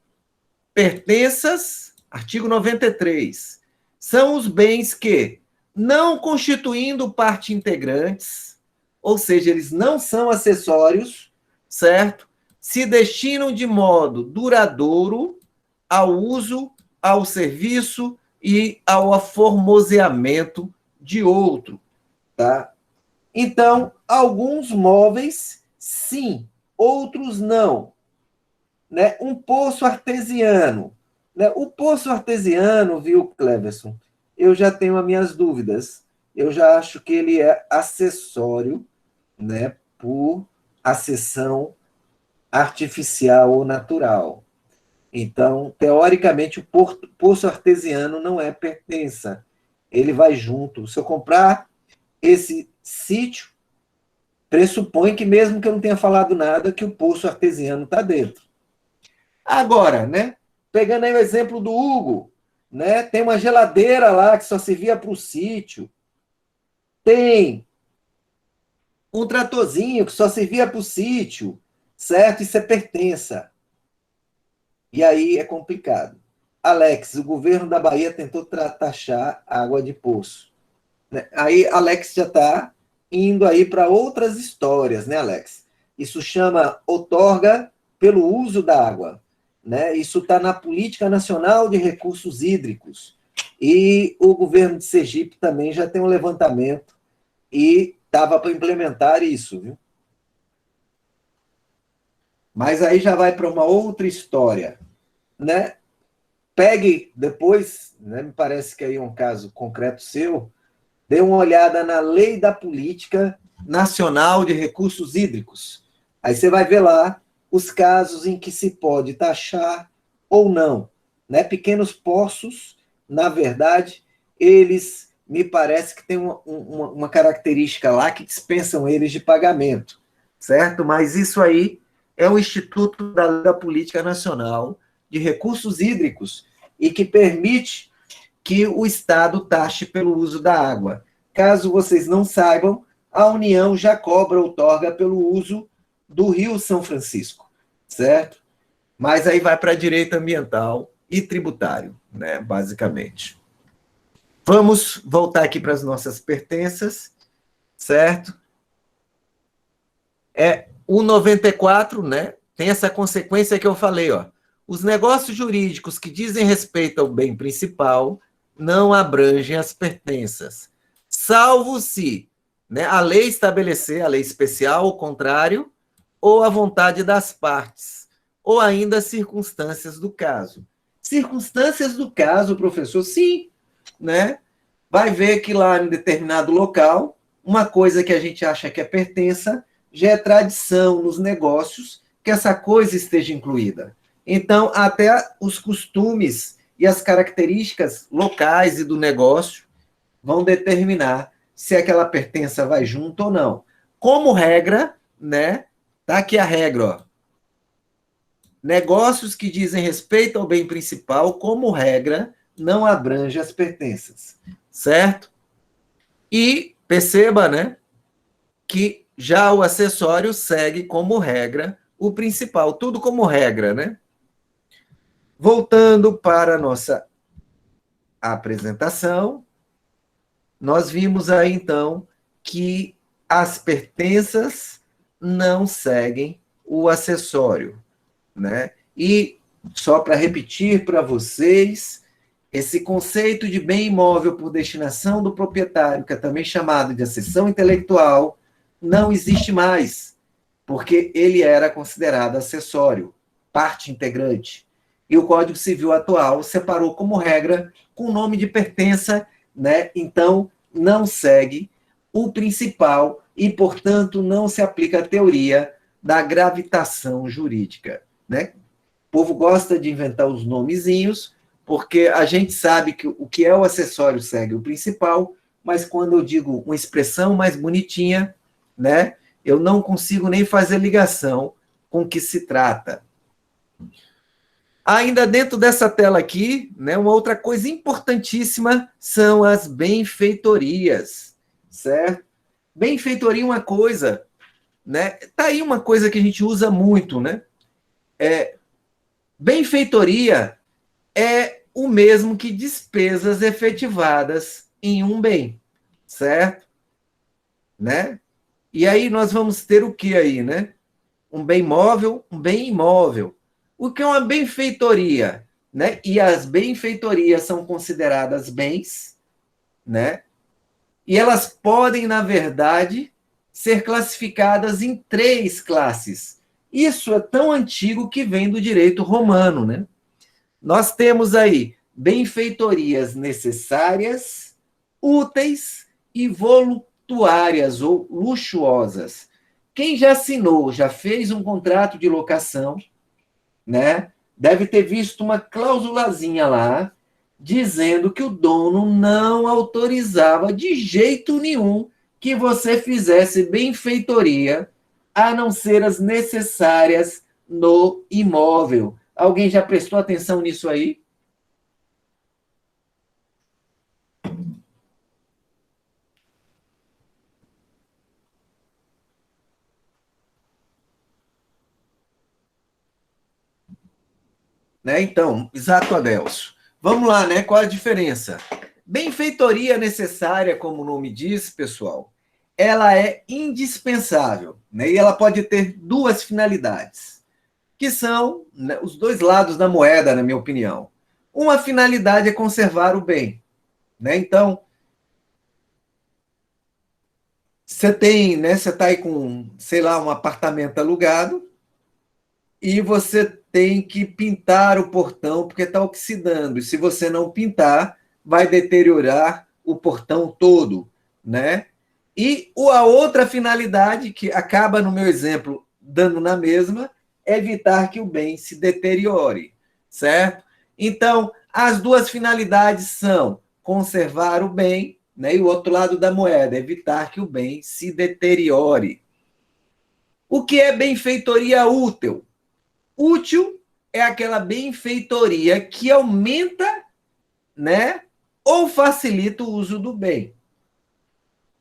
pertenças, artigo 93, são os bens que, não constituindo parte integrantes, ou seja, eles não são acessórios, certo? Se destinam de modo duradouro ao uso, ao serviço e ao aformoseamento de outro, tá? Então, alguns móveis, sim, outros não. Né? Um poço artesiano. Né? O poço artesiano, viu, Cleverson? Eu já tenho as minhas dúvidas. Eu já acho que ele é acessório, né, por acessão artificial ou natural. Então, teoricamente, o poço artesiano não é pertença. Ele vai junto. Se eu comprar esse sítio, pressupõe que, mesmo que eu não tenha falado nada, que o poço artesiano está dentro. Agora, né, pegando aí o exemplo do Hugo, né, tem uma geladeira lá que só servia para o sítio, tem um tratorzinho que só servia para o sítio, certo? Isso é pertença. E aí é complicado. Alex, o governo da Bahia tentou taxar água de poço. Né? Aí Alex já está indo aí para outras histórias, né, Alex? Isso chama outorga pelo uso da água. Né? Isso está na Política Nacional de Recursos Hídricos. E o governo de Sergipe também já tem um levantamento e estava para implementar isso, viu? Mas aí já vai para uma outra história, né? Pegue depois, né, me parece que aí é um caso concreto seu, dê uma olhada na Lei da Política Nacional de Recursos Hídricos. Aí você vai ver lá os casos em que se pode taxar ou não. Né? Pequenos poços, na verdade, eles me parece que tem uma característica lá que dispensam eles de pagamento, certo? Mas isso aí é o Instituto da Política Nacional de Recursos Hídricos e que permite que o Estado taxe pelo uso da água. Caso vocês não saibam, a União já cobra outorga pelo uso do Rio São Francisco, certo? Mas aí vai para direito ambiental e tributário, né, basicamente. Vamos voltar aqui para as nossas pertenças, certo? O 94, né, tem essa consequência que eu falei, ó. Os negócios jurídicos que dizem respeito ao bem principal não abrangem as pertenças, salvo se, né, a lei estabelecer, a lei especial, o contrário, ou a vontade das partes, ou ainda as circunstâncias do caso. Circunstâncias do caso, professor, sim, né? Vai ver que lá em determinado local, uma coisa que a gente acha que é pertença, já é tradição nos negócios que essa coisa esteja incluída. Então, até os costumes e as características locais e do negócio vão determinar se aquela pertença vai junto ou não. Como regra, né? Tá aqui a regra, ó. Negócios que dizem respeito ao bem principal, como regra, não abrange as pertenças, certo? E perceba, né, que já o acessório segue como regra o principal, tudo como regra, né? Voltando para a nossa apresentação, nós vimos aí, então, que as pertenças não seguem o acessório, né? E, só para repetir para vocês, esse conceito de bem imóvel por destinação do proprietário, que é também chamado de acessão intelectual, não existe mais, porque ele era considerado acessório, parte integrante. E o Código Civil atual separou como regra com o nome de pertença, né? Então, não segue o principal e, portanto, não se aplica a teoria da gravitação jurídica, né? O povo gosta de inventar os nomezinhos, porque a gente sabe que o que é o acessório segue o principal, mas quando eu digo uma expressão mais bonitinha, né, eu não consigo nem fazer ligação com o que se trata. Ainda dentro dessa tela aqui, né, uma outra coisa importantíssima são as benfeitorias, certo? Benfeitoria é uma coisa, né? Tá aí uma coisa que a gente usa muito, né? Benfeitoria é o mesmo que despesas efetivadas em um bem, certo? Né? E aí nós vamos ter o que aí, né? Um bem móvel, um bem imóvel. O que é uma benfeitoria? Né? E as benfeitorias são consideradas bens, né? E elas podem, na verdade, ser classificadas em 3 classes. Isso é tão antigo que vem do direito romano, né? Nós temos aí benfeitorias necessárias, úteis e voluptuárias ou luxuosas. Quem já assinou, já fez um contrato de locação, né? Deve ter visto uma cláusulazinha lá dizendo que o dono não autorizava de jeito nenhum que você fizesse benfeitoria, a não ser as necessárias no imóvel. Alguém já prestou atenção nisso aí? né? Então, exato, Adelso. Vamos lá, né? Qual a diferença? Benfeitoria necessária, como o nome diz, pessoal, ela é indispensável, né? E ela pode ter duas finalidades, que são, né, os dois lados da moeda, na minha opinião. Uma finalidade é conservar o bem, né? Então, você tem, né? Você está aí com, sei lá, um apartamento alugado e você tem que pintar o portão porque está oxidando. E se você não pintar, vai deteriorar o portão todo, né? E a outra finalidade, que acaba no meu exemplo dando na mesma, é evitar que o bem se deteriore, certo? Então, as duas finalidades são conservar o bem, né? E o outro lado da moeda, evitar que o bem se deteriore. O que é benfeitoria útil? Útil é aquela benfeitoria que aumenta, né, ou facilita o uso do bem.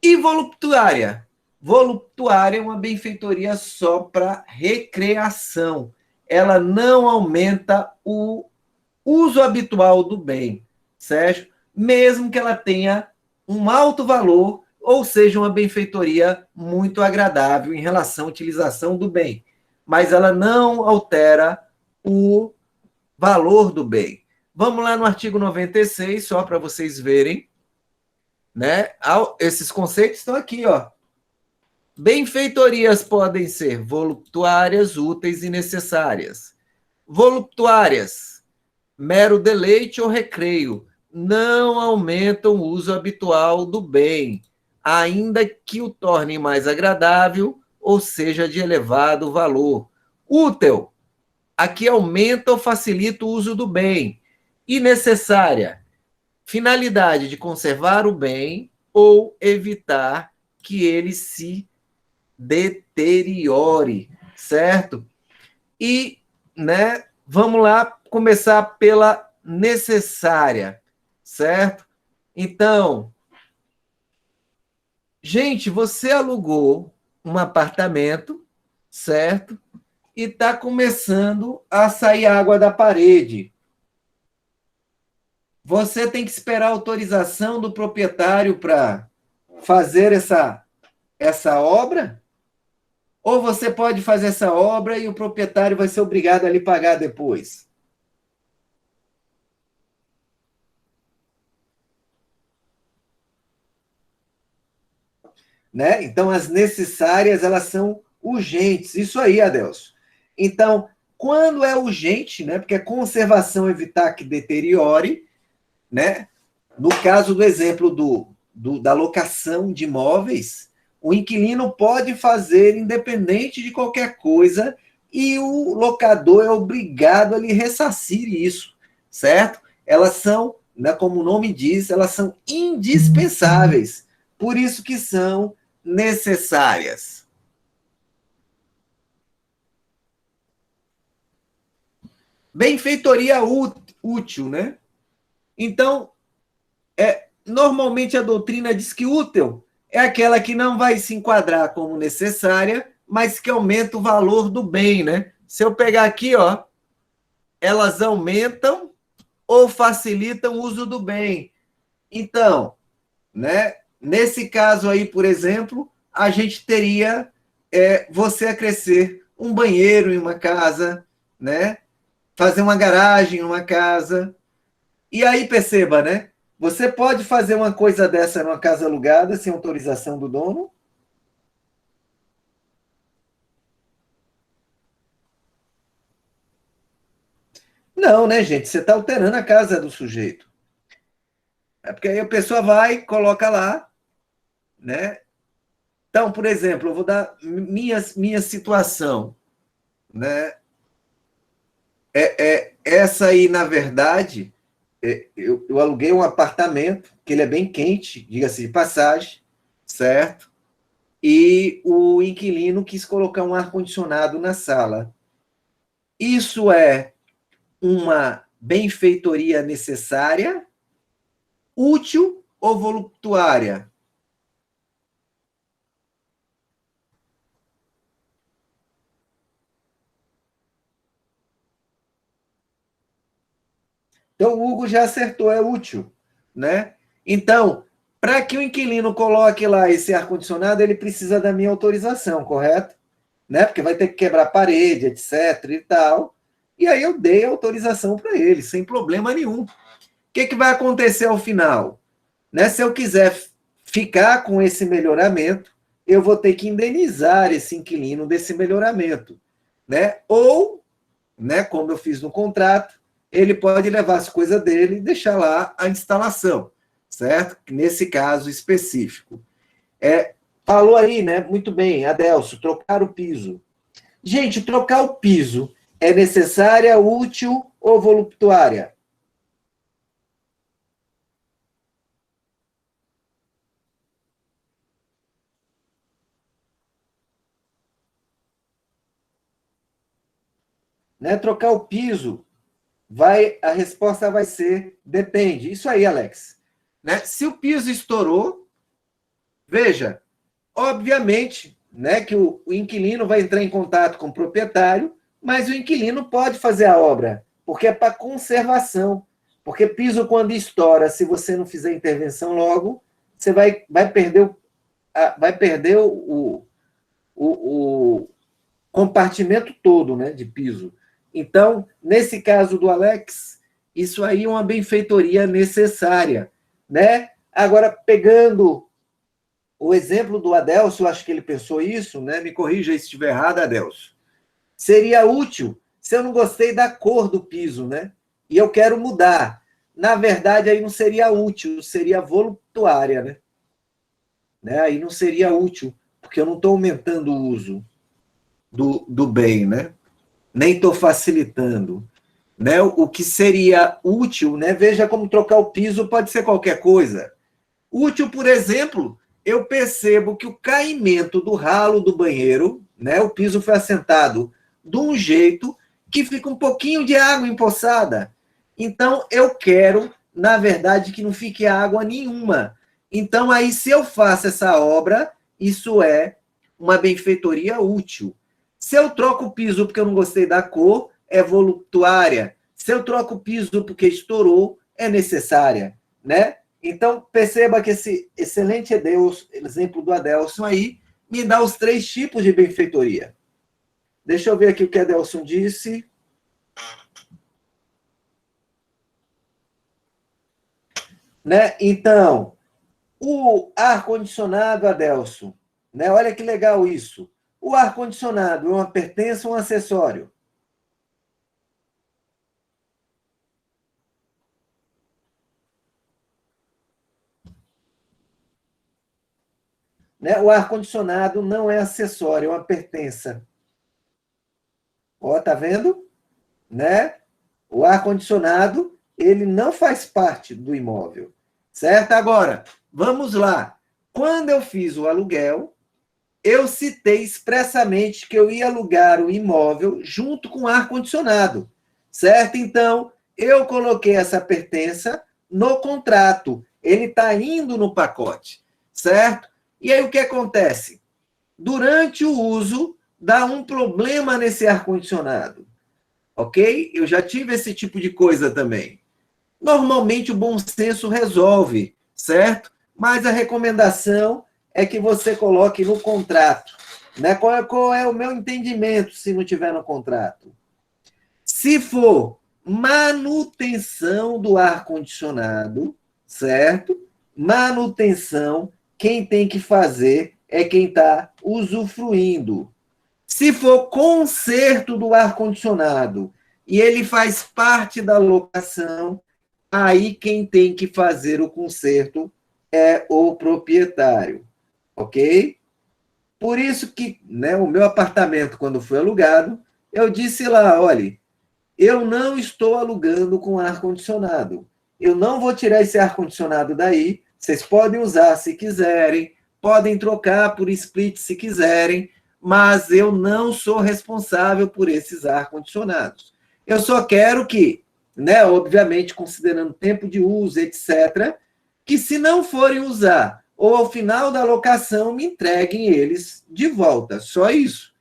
E voluptuária? Voluptuária é uma benfeitoria só para recreação. Ela não aumenta o uso habitual do bem, certo? Mesmo que ela tenha um alto valor, ou seja, uma benfeitoria muito agradável em relação à utilização do bem. Mas ela não altera o valor do bem. Vamos lá no artigo 96, só para vocês verem, né? Esses conceitos estão aqui, ó. Benfeitorias podem ser voluptuárias, úteis e necessárias. Voluptuárias, mero deleite ou recreio, não aumentam o uso habitual do bem, ainda que o torne mais agradável ou seja de elevado valor. Útil, aqui aumenta ou facilita o uso do bem. E necessária, finalidade de conservar o bem ou evitar que ele se deteriore, certo? E, né, vamos lá começar pela necessária, certo? Então, gente, você alugou um apartamento, certo? E está começando a sair água da parede. Você tem que esperar a autorização do proprietário para fazer essa obra? Ou você pode fazer essa obra e o proprietário vai ser obrigado a lhe pagar depois? Né? Então, as necessárias, elas são urgentes. Isso aí, Adelso. Então, quando é urgente, né? Porque a conservação evitar que deteriore, né? No caso do exemplo da locação de imóveis, o inquilino pode fazer independente de qualquer coisa e o locador é obrigado a lhe ressarcir isso, certo? Elas são, né, como o nome diz, elas são indispensáveis. Por isso que são necessárias. Benfeitoria útil, né? Então, normalmente a doutrina diz que útil é aquela que não vai se enquadrar como necessária, mas que aumenta o valor do bem, né? Se eu pegar aqui, ó, elas aumentam ou facilitam o uso do bem. Então, né? Nesse caso aí, por exemplo, a gente teria você acrescer um banheiro em uma casa, né? Fazer uma garagem em uma casa. E aí perceba, né? Você pode fazer uma coisa dessa numa casa alugada sem autorização do dono? Não, né, gente? Você está alterando a casa do sujeito. É porque aí a pessoa vai, coloca lá, né? Então, por exemplo, eu vou dar minha situação, né? Essa aí, na verdade, eu aluguei um apartamento, que ele é bem quente, diga-se de passagem, certo? E o inquilino quis colocar um ar-condicionado na sala. Isso é uma benfeitoria necessária, útil ou voluptuária? Então, o Hugo já acertou, é útil, né? Então, para que o inquilino coloque lá esse ar-condicionado, ele precisa da minha autorização, correto? Né? Porque vai ter que quebrar a parede, etc. e tal. E aí eu dei autorização para ele, sem problema nenhum. O que vai acontecer ao final? Né? Se eu quiser ficar com esse melhoramento, eu vou ter que indenizar esse inquilino desse melhoramento. Né? Ou, né, como eu fiz no contrato, ele pode levar as coisas dele e deixar lá a instalação, certo? Nesse caso específico. Falou aí, né? Muito bem, Adelso, trocar o piso. Gente, trocar o piso é necessária, útil ou voluptuária? Né? Trocar o piso, a resposta vai ser depende. Isso aí, Alex. Né? Se o piso estourou, veja, obviamente, né, que o inquilino vai entrar em contato com o proprietário, mas o inquilino pode fazer a obra, porque é para conservação. Porque piso, quando estoura, se você não fizer intervenção logo, você vai perder o compartimento todo, né, de piso. Então, nesse caso do Alex, isso aí é uma benfeitoria necessária, né? Agora, pegando o exemplo do Adelso, eu acho que ele pensou isso, né? Me corrija se estiver errado, Adelso. Seria útil se eu não gostei da cor do piso, né? E eu quero mudar. Na verdade, aí não seria útil, seria voluptuária, né? Aí não seria útil, porque eu não estou aumentando o uso do bem, né? Nem estou facilitando. Né? O que seria útil, né? Veja como trocar o piso pode ser qualquer coisa. Útil, por exemplo, eu percebo que o caimento do ralo do banheiro, né? O piso foi assentado de um jeito que fica um pouquinho de água empoçada. Então, eu quero, na verdade, que não fique água nenhuma. Então, aí, se eu faço essa obra, isso é uma benfeitoria útil. Se eu troco o piso porque eu não gostei da cor, é voluptuária. Se eu troco o piso porque estourou, é necessária, né? Então, perceba que esse excelente exemplo do Adelson aí, me dá os 3 tipos de benfeitoria. Deixa eu ver aqui o que Adelson disse. Né? Então, o ar-condicionado, Adelson, né? Olha que legal isso. O ar-condicionado é uma pertença ou um acessório? Né? O ar-condicionado não é acessório, é uma pertença. Ó, tá vendo? Né? O ar-condicionado, ele não faz parte do imóvel. Certo? Agora, vamos lá. Quando eu fiz o aluguel, eu citei expressamente que eu ia alugar o imóvel junto com ar-condicionado. Certo? Então, eu coloquei essa pertença no contrato. Ele está indo no pacote. Certo? E aí o que acontece? Durante o uso, dá um problema nesse ar-condicionado. Ok? Eu já tive esse tipo de coisa também. Normalmente o bom senso resolve, certo? Mas a recomendação é que você coloque no contrato. Né? Qual é o meu entendimento se não tiver no contrato? Se for manutenção do ar-condicionado, certo? Manutenção, quem tem que fazer é quem está usufruindo. Se for conserto do ar-condicionado e ele faz parte da locação, aí quem tem que fazer o conserto é o proprietário, ok? Por isso que, né, o meu apartamento, quando foi alugado, eu disse lá, olha, eu não estou alugando com ar-condicionado. Eu não vou tirar esse ar-condicionado daí. Vocês podem usar se quiserem, podem trocar por split se quiserem, mas eu não sou responsável por esses ar-condicionados. Eu só quero que, né, obviamente, considerando tempo de uso, etc., que se não forem usar, ou ao final da locação, me entreguem eles de volta. Só isso,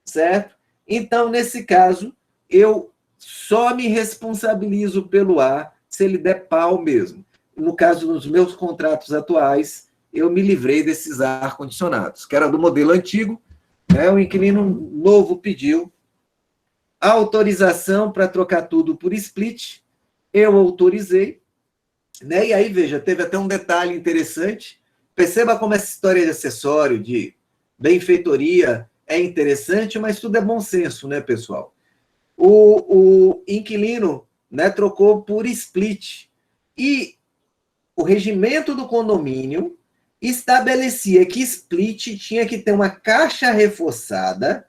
certo? Então, nesse caso, eu só me responsabilizo pelo ar se ele der pau mesmo. No caso dos meus contratos atuais, eu me livrei desses ar-condicionados, que era do modelo antigo, né? O inquilino novo pediu autorização para trocar tudo por split, eu autorizei, né? E aí, veja, teve até um detalhe interessante, perceba como essa história de acessório, de benfeitoria é interessante, mas tudo é bom senso, né, pessoal? O inquilino, né, trocou por split, e o regimento do condomínio estabelecia que split tinha que ter uma caixa reforçada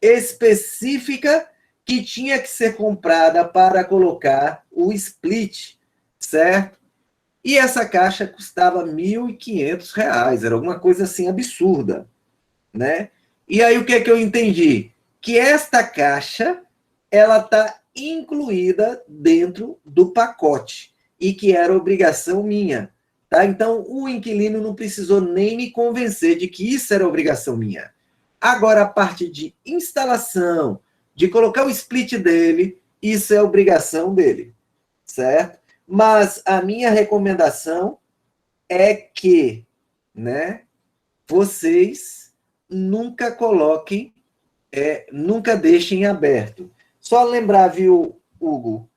específica que tinha que ser comprada para colocar o split, certo? E essa caixa custava R$ 1.500, era alguma coisa assim absurda, né? E aí o que é que eu entendi? Que esta caixa, ela está incluída dentro do pacote e que era obrigação minha, tá? Então o inquilino não precisou nem me convencer de que isso era obrigação minha. Agora a parte de instalação, de colocar o split dele, isso é obrigação dele, certo? Mas a minha recomendação é que, né, vocês nunca coloquem, nunca deixem aberto. Só lembrar, viu, Hugo,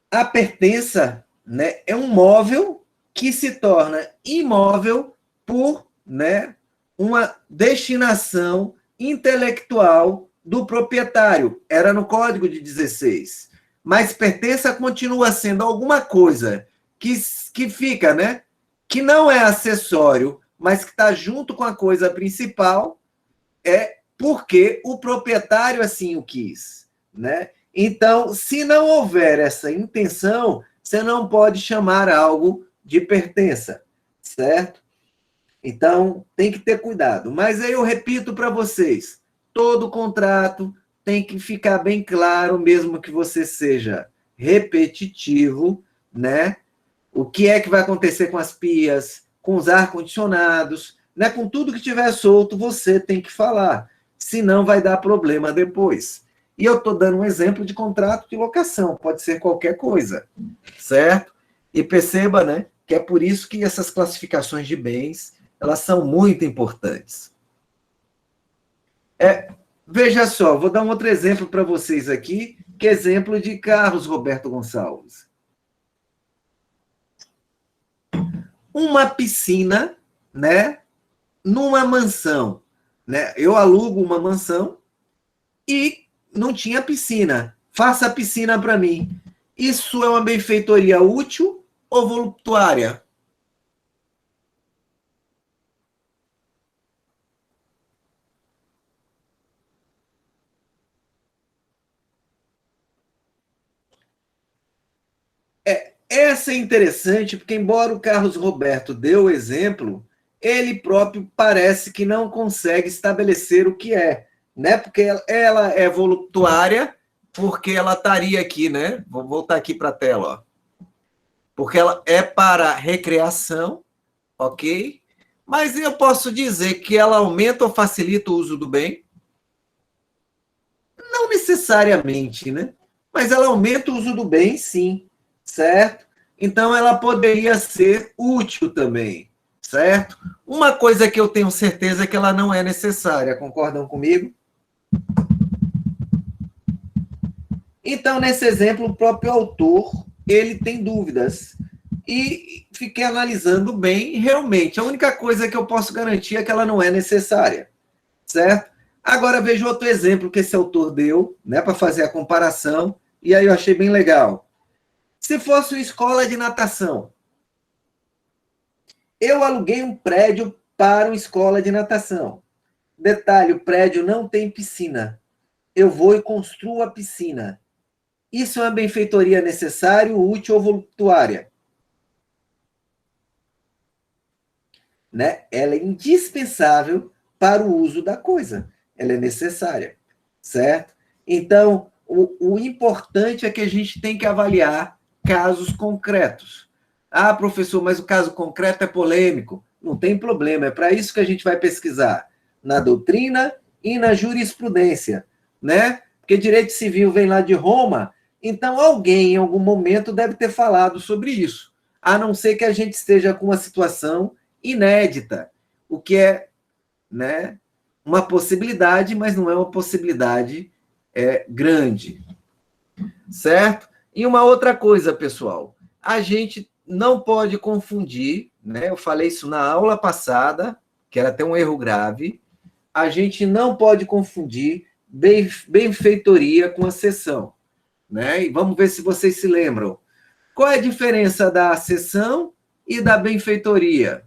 a pertença, né, é um móvel que se torna imóvel por, né, uma destinação intelectual do proprietário. Era no Código de 16. Mas pertença continua sendo alguma coisa que fica, né? Que não é acessório, mas que está junto com a coisa principal, porque o proprietário assim o quis, né? Então, se não houver essa intenção, você não pode chamar algo de pertença, certo? Então, tem que ter cuidado. Mas aí eu repito para vocês, todo contrato tem que ficar bem claro, mesmo que você seja repetitivo, né? O que é que vai acontecer com as pias, com os ar-condicionados, né? Com tudo que tiver solto, você tem que falar, senão vai dar problema depois. E eu estou dando um exemplo de contrato de locação, pode ser qualquer coisa, certo? E perceba, né, que é por isso que essas classificações de bens, elas são muito importantes. Veja só, vou dar um outro exemplo para vocês aqui, que é exemplo de Carlos Roberto Gonçalves. Uma piscina, né, numa mansão, né? Eu alugo uma mansão e não tinha piscina. Faça a piscina para mim. Isso é uma benfeitoria útil ou voluptuária? Essa é interessante, porque embora o Carlos Roberto dê o exemplo, ele próprio parece que não consegue estabelecer o que é, né? Porque ela é voluptuária, porque ela estaria aqui, né? Vou voltar aqui para a tela, ó. Porque ela é para recreação, ok? Mas eu posso dizer que ela aumenta ou facilita o uso do bem? Não necessariamente, né? Mas ela aumenta o uso do bem, sim, certo? Então ela poderia ser útil também, certo? Uma coisa que eu tenho certeza é que ela não é necessária, concordam comigo? Então, nesse exemplo, o próprio autor, ele tem dúvidas. E fiquei analisando bem, realmente, a única coisa que eu posso garantir é que ela não é necessária, certo? Agora, veja outro exemplo que esse autor deu, né, para fazer a comparação, e aí eu achei bem legal. Se fosse uma escola de natação, eu aluguei um prédio para uma escola de natação. Detalhe, o prédio não tem piscina. Eu vou e construo a piscina. Isso é uma benfeitoria necessária, útil ou voluptuária? Né? Ela é indispensável para o uso da coisa. Ela é necessária, certo? Então, o importante é que a gente tem que avaliar casos concretos. Ah, professor, mas o caso concreto é polêmico. Não tem problema, é para isso que a gente vai pesquisar na doutrina e na jurisprudência, né? Porque direito civil vem lá de Roma Então, alguém, em algum momento, deve ter falado sobre isso, a não ser que a gente esteja com uma situação inédita, o que é, né, uma possibilidade, mas não é uma possibilidade grande, certo? E uma outra coisa, pessoal, a gente não pode confundir, né? Eu falei isso na aula passada, que era até um erro grave. A gente não pode confundir benfeitoria com acessão, né? E vamos ver se vocês se lembram. Qual é a diferença da acessão e da benfeitoria?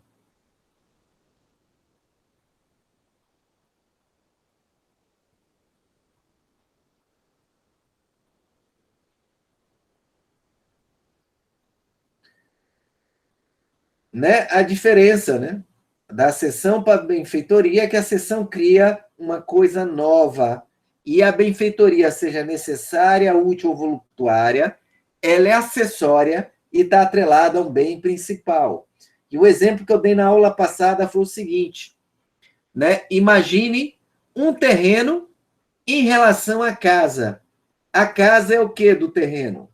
Né? A diferença, né, da sessão para a benfeitoria é que a sessão cria uma coisa nova e a benfeitoria, seja necessária, útil ou voluntária, ela é acessória e está atrelada a um bem principal. E o exemplo que eu dei na aula passada foi o seguinte, né? Imagine um terreno em relação à casa. A casa é o que do terreno?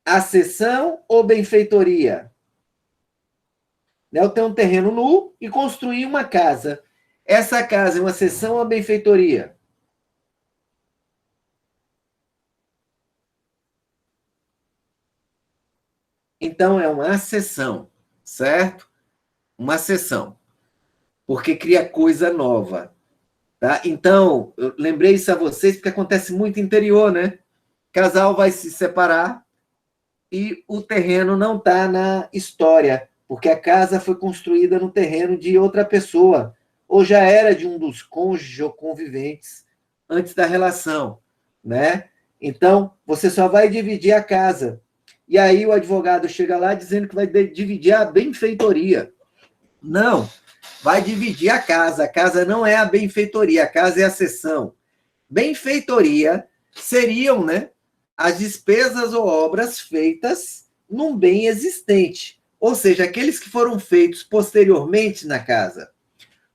Acessão ou benfeitoria? Eu tenho um terreno nu e construí uma casa. Essa casa é uma seção ou benfeitoria? Então, é uma acessão, certo? Uma acessão, porque cria coisa nova. Tá? Então, eu lembrei isso a vocês porque acontece muito no interior, né? O casal vai se separar e o terreno não está na história, porque a casa foi construída no terreno de outra pessoa, ou já era de um dos cônjuges ou conviventes antes da relação, né? Então, você só vai dividir a casa. E aí o advogado chega lá dizendo que vai dividir a benfeitoria. Não, vai dividir a casa. A casa não é a benfeitoria, a casa é a cessão. Benfeitoria seriam, né, as despesas ou obras feitas num bem existente, ou seja, aqueles que foram feitos posteriormente na casa,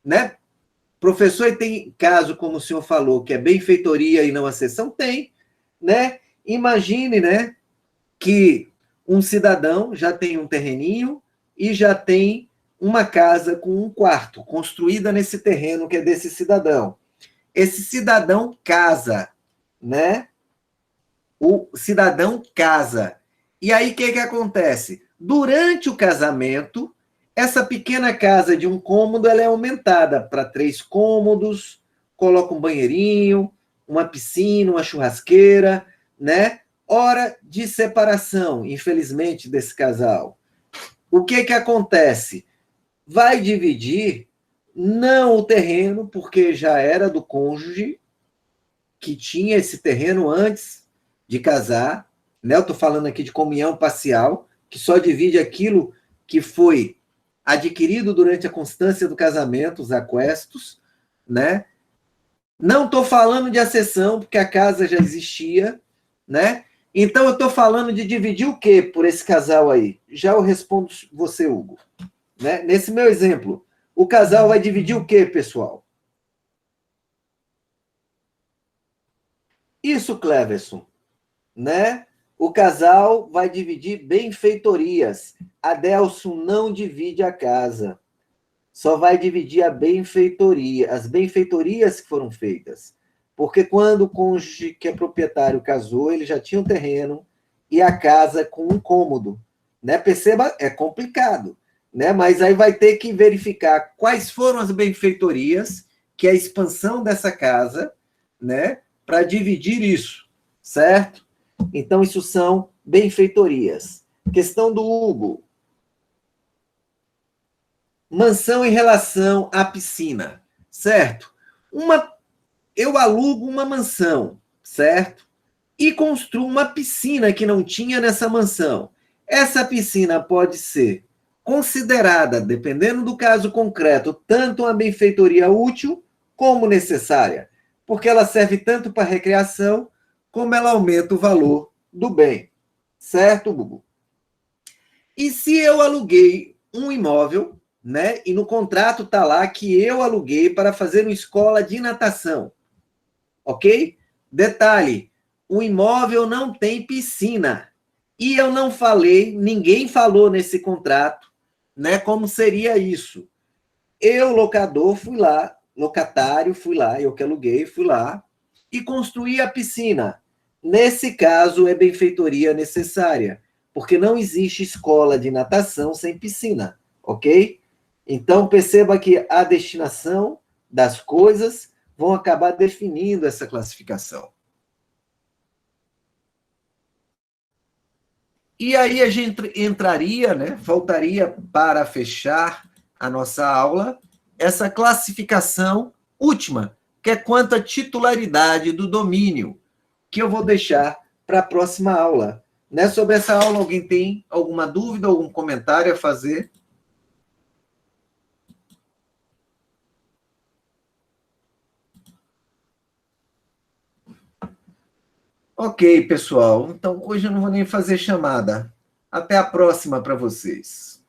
né? Professor, e tem caso, como o senhor falou, que é benfeitoria e não acessão? Tem, né? Imagine, né, que um cidadão já tem um terreninho e já tem uma casa com um quarto, construída nesse terreno que é desse cidadão. Esse cidadão casa, né? O cidadão casa. E aí, o que acontece? Durante o casamento, essa pequena casa de um cômodo ela é aumentada para 3 cômodos, coloca um banheirinho, uma piscina, uma churrasqueira, né? Hora de separação, infelizmente, desse casal. O que acontece? Vai dividir não o terreno, porque já era do cônjuge que tinha esse terreno antes de casar, né? Eu estou falando aqui de comunhão parcial, que só divide aquilo que foi adquirido durante a constância do casamento, os aquestos, né? Não estou falando de acessão, porque a casa já existia, né? Então eu estou falando de dividir o quê por esse casal aí? Já eu respondo você, Hugo. Né? Nesse meu exemplo, o casal vai dividir o quê, pessoal? Isso, Cleverson, né? O casal vai dividir benfeitorias. Adelson não divide a casa. Só vai dividir a benfeitoria, as benfeitorias que foram feitas. Porque quando o cônjuge que é proprietário casou, ele já tinha um terreno e a casa com um cômodo. Né? Perceba, é complicado. Né? Mas aí vai ter que verificar quais foram as benfeitorias, que é a expansão dessa casa, né? Para dividir isso, certo? Então, isso são benfeitorias. Questão do Hugo. Mansão em relação à piscina, certo? Eu alugo uma mansão, certo? E construo uma piscina que não tinha nessa mansão. Essa piscina pode ser considerada, dependendo do caso concreto, tanto uma benfeitoria útil como necessária, porque ela serve tanto para recreação, como ela aumenta o valor do bem. Certo, Gugu? E se eu aluguei um imóvel, né? E no contrato está lá que eu aluguei para fazer uma escola de natação. Ok? Detalhe, o imóvel não tem piscina. E eu não falei, ninguém falou nesse contrato, né, como seria isso. Eu, locador, fui lá, locatário, fui lá, eu que aluguei, fui lá, e construí a piscina. Nesse caso, é benfeitoria necessária, porque não existe escola de natação sem piscina, ok? Então, perceba que a destinação das coisas vão acabar definindo essa classificação. E aí a gente entraria, né, faltaria para fechar a nossa aula, essa classificação última, que é quanto à titularidade do domínio, que eu vou deixar para a próxima aula. Né? Sobre essa aula, alguém tem alguma dúvida, algum comentário a fazer? Ok, pessoal. Então, hoje eu não vou nem fazer chamada. Até a próxima para vocês.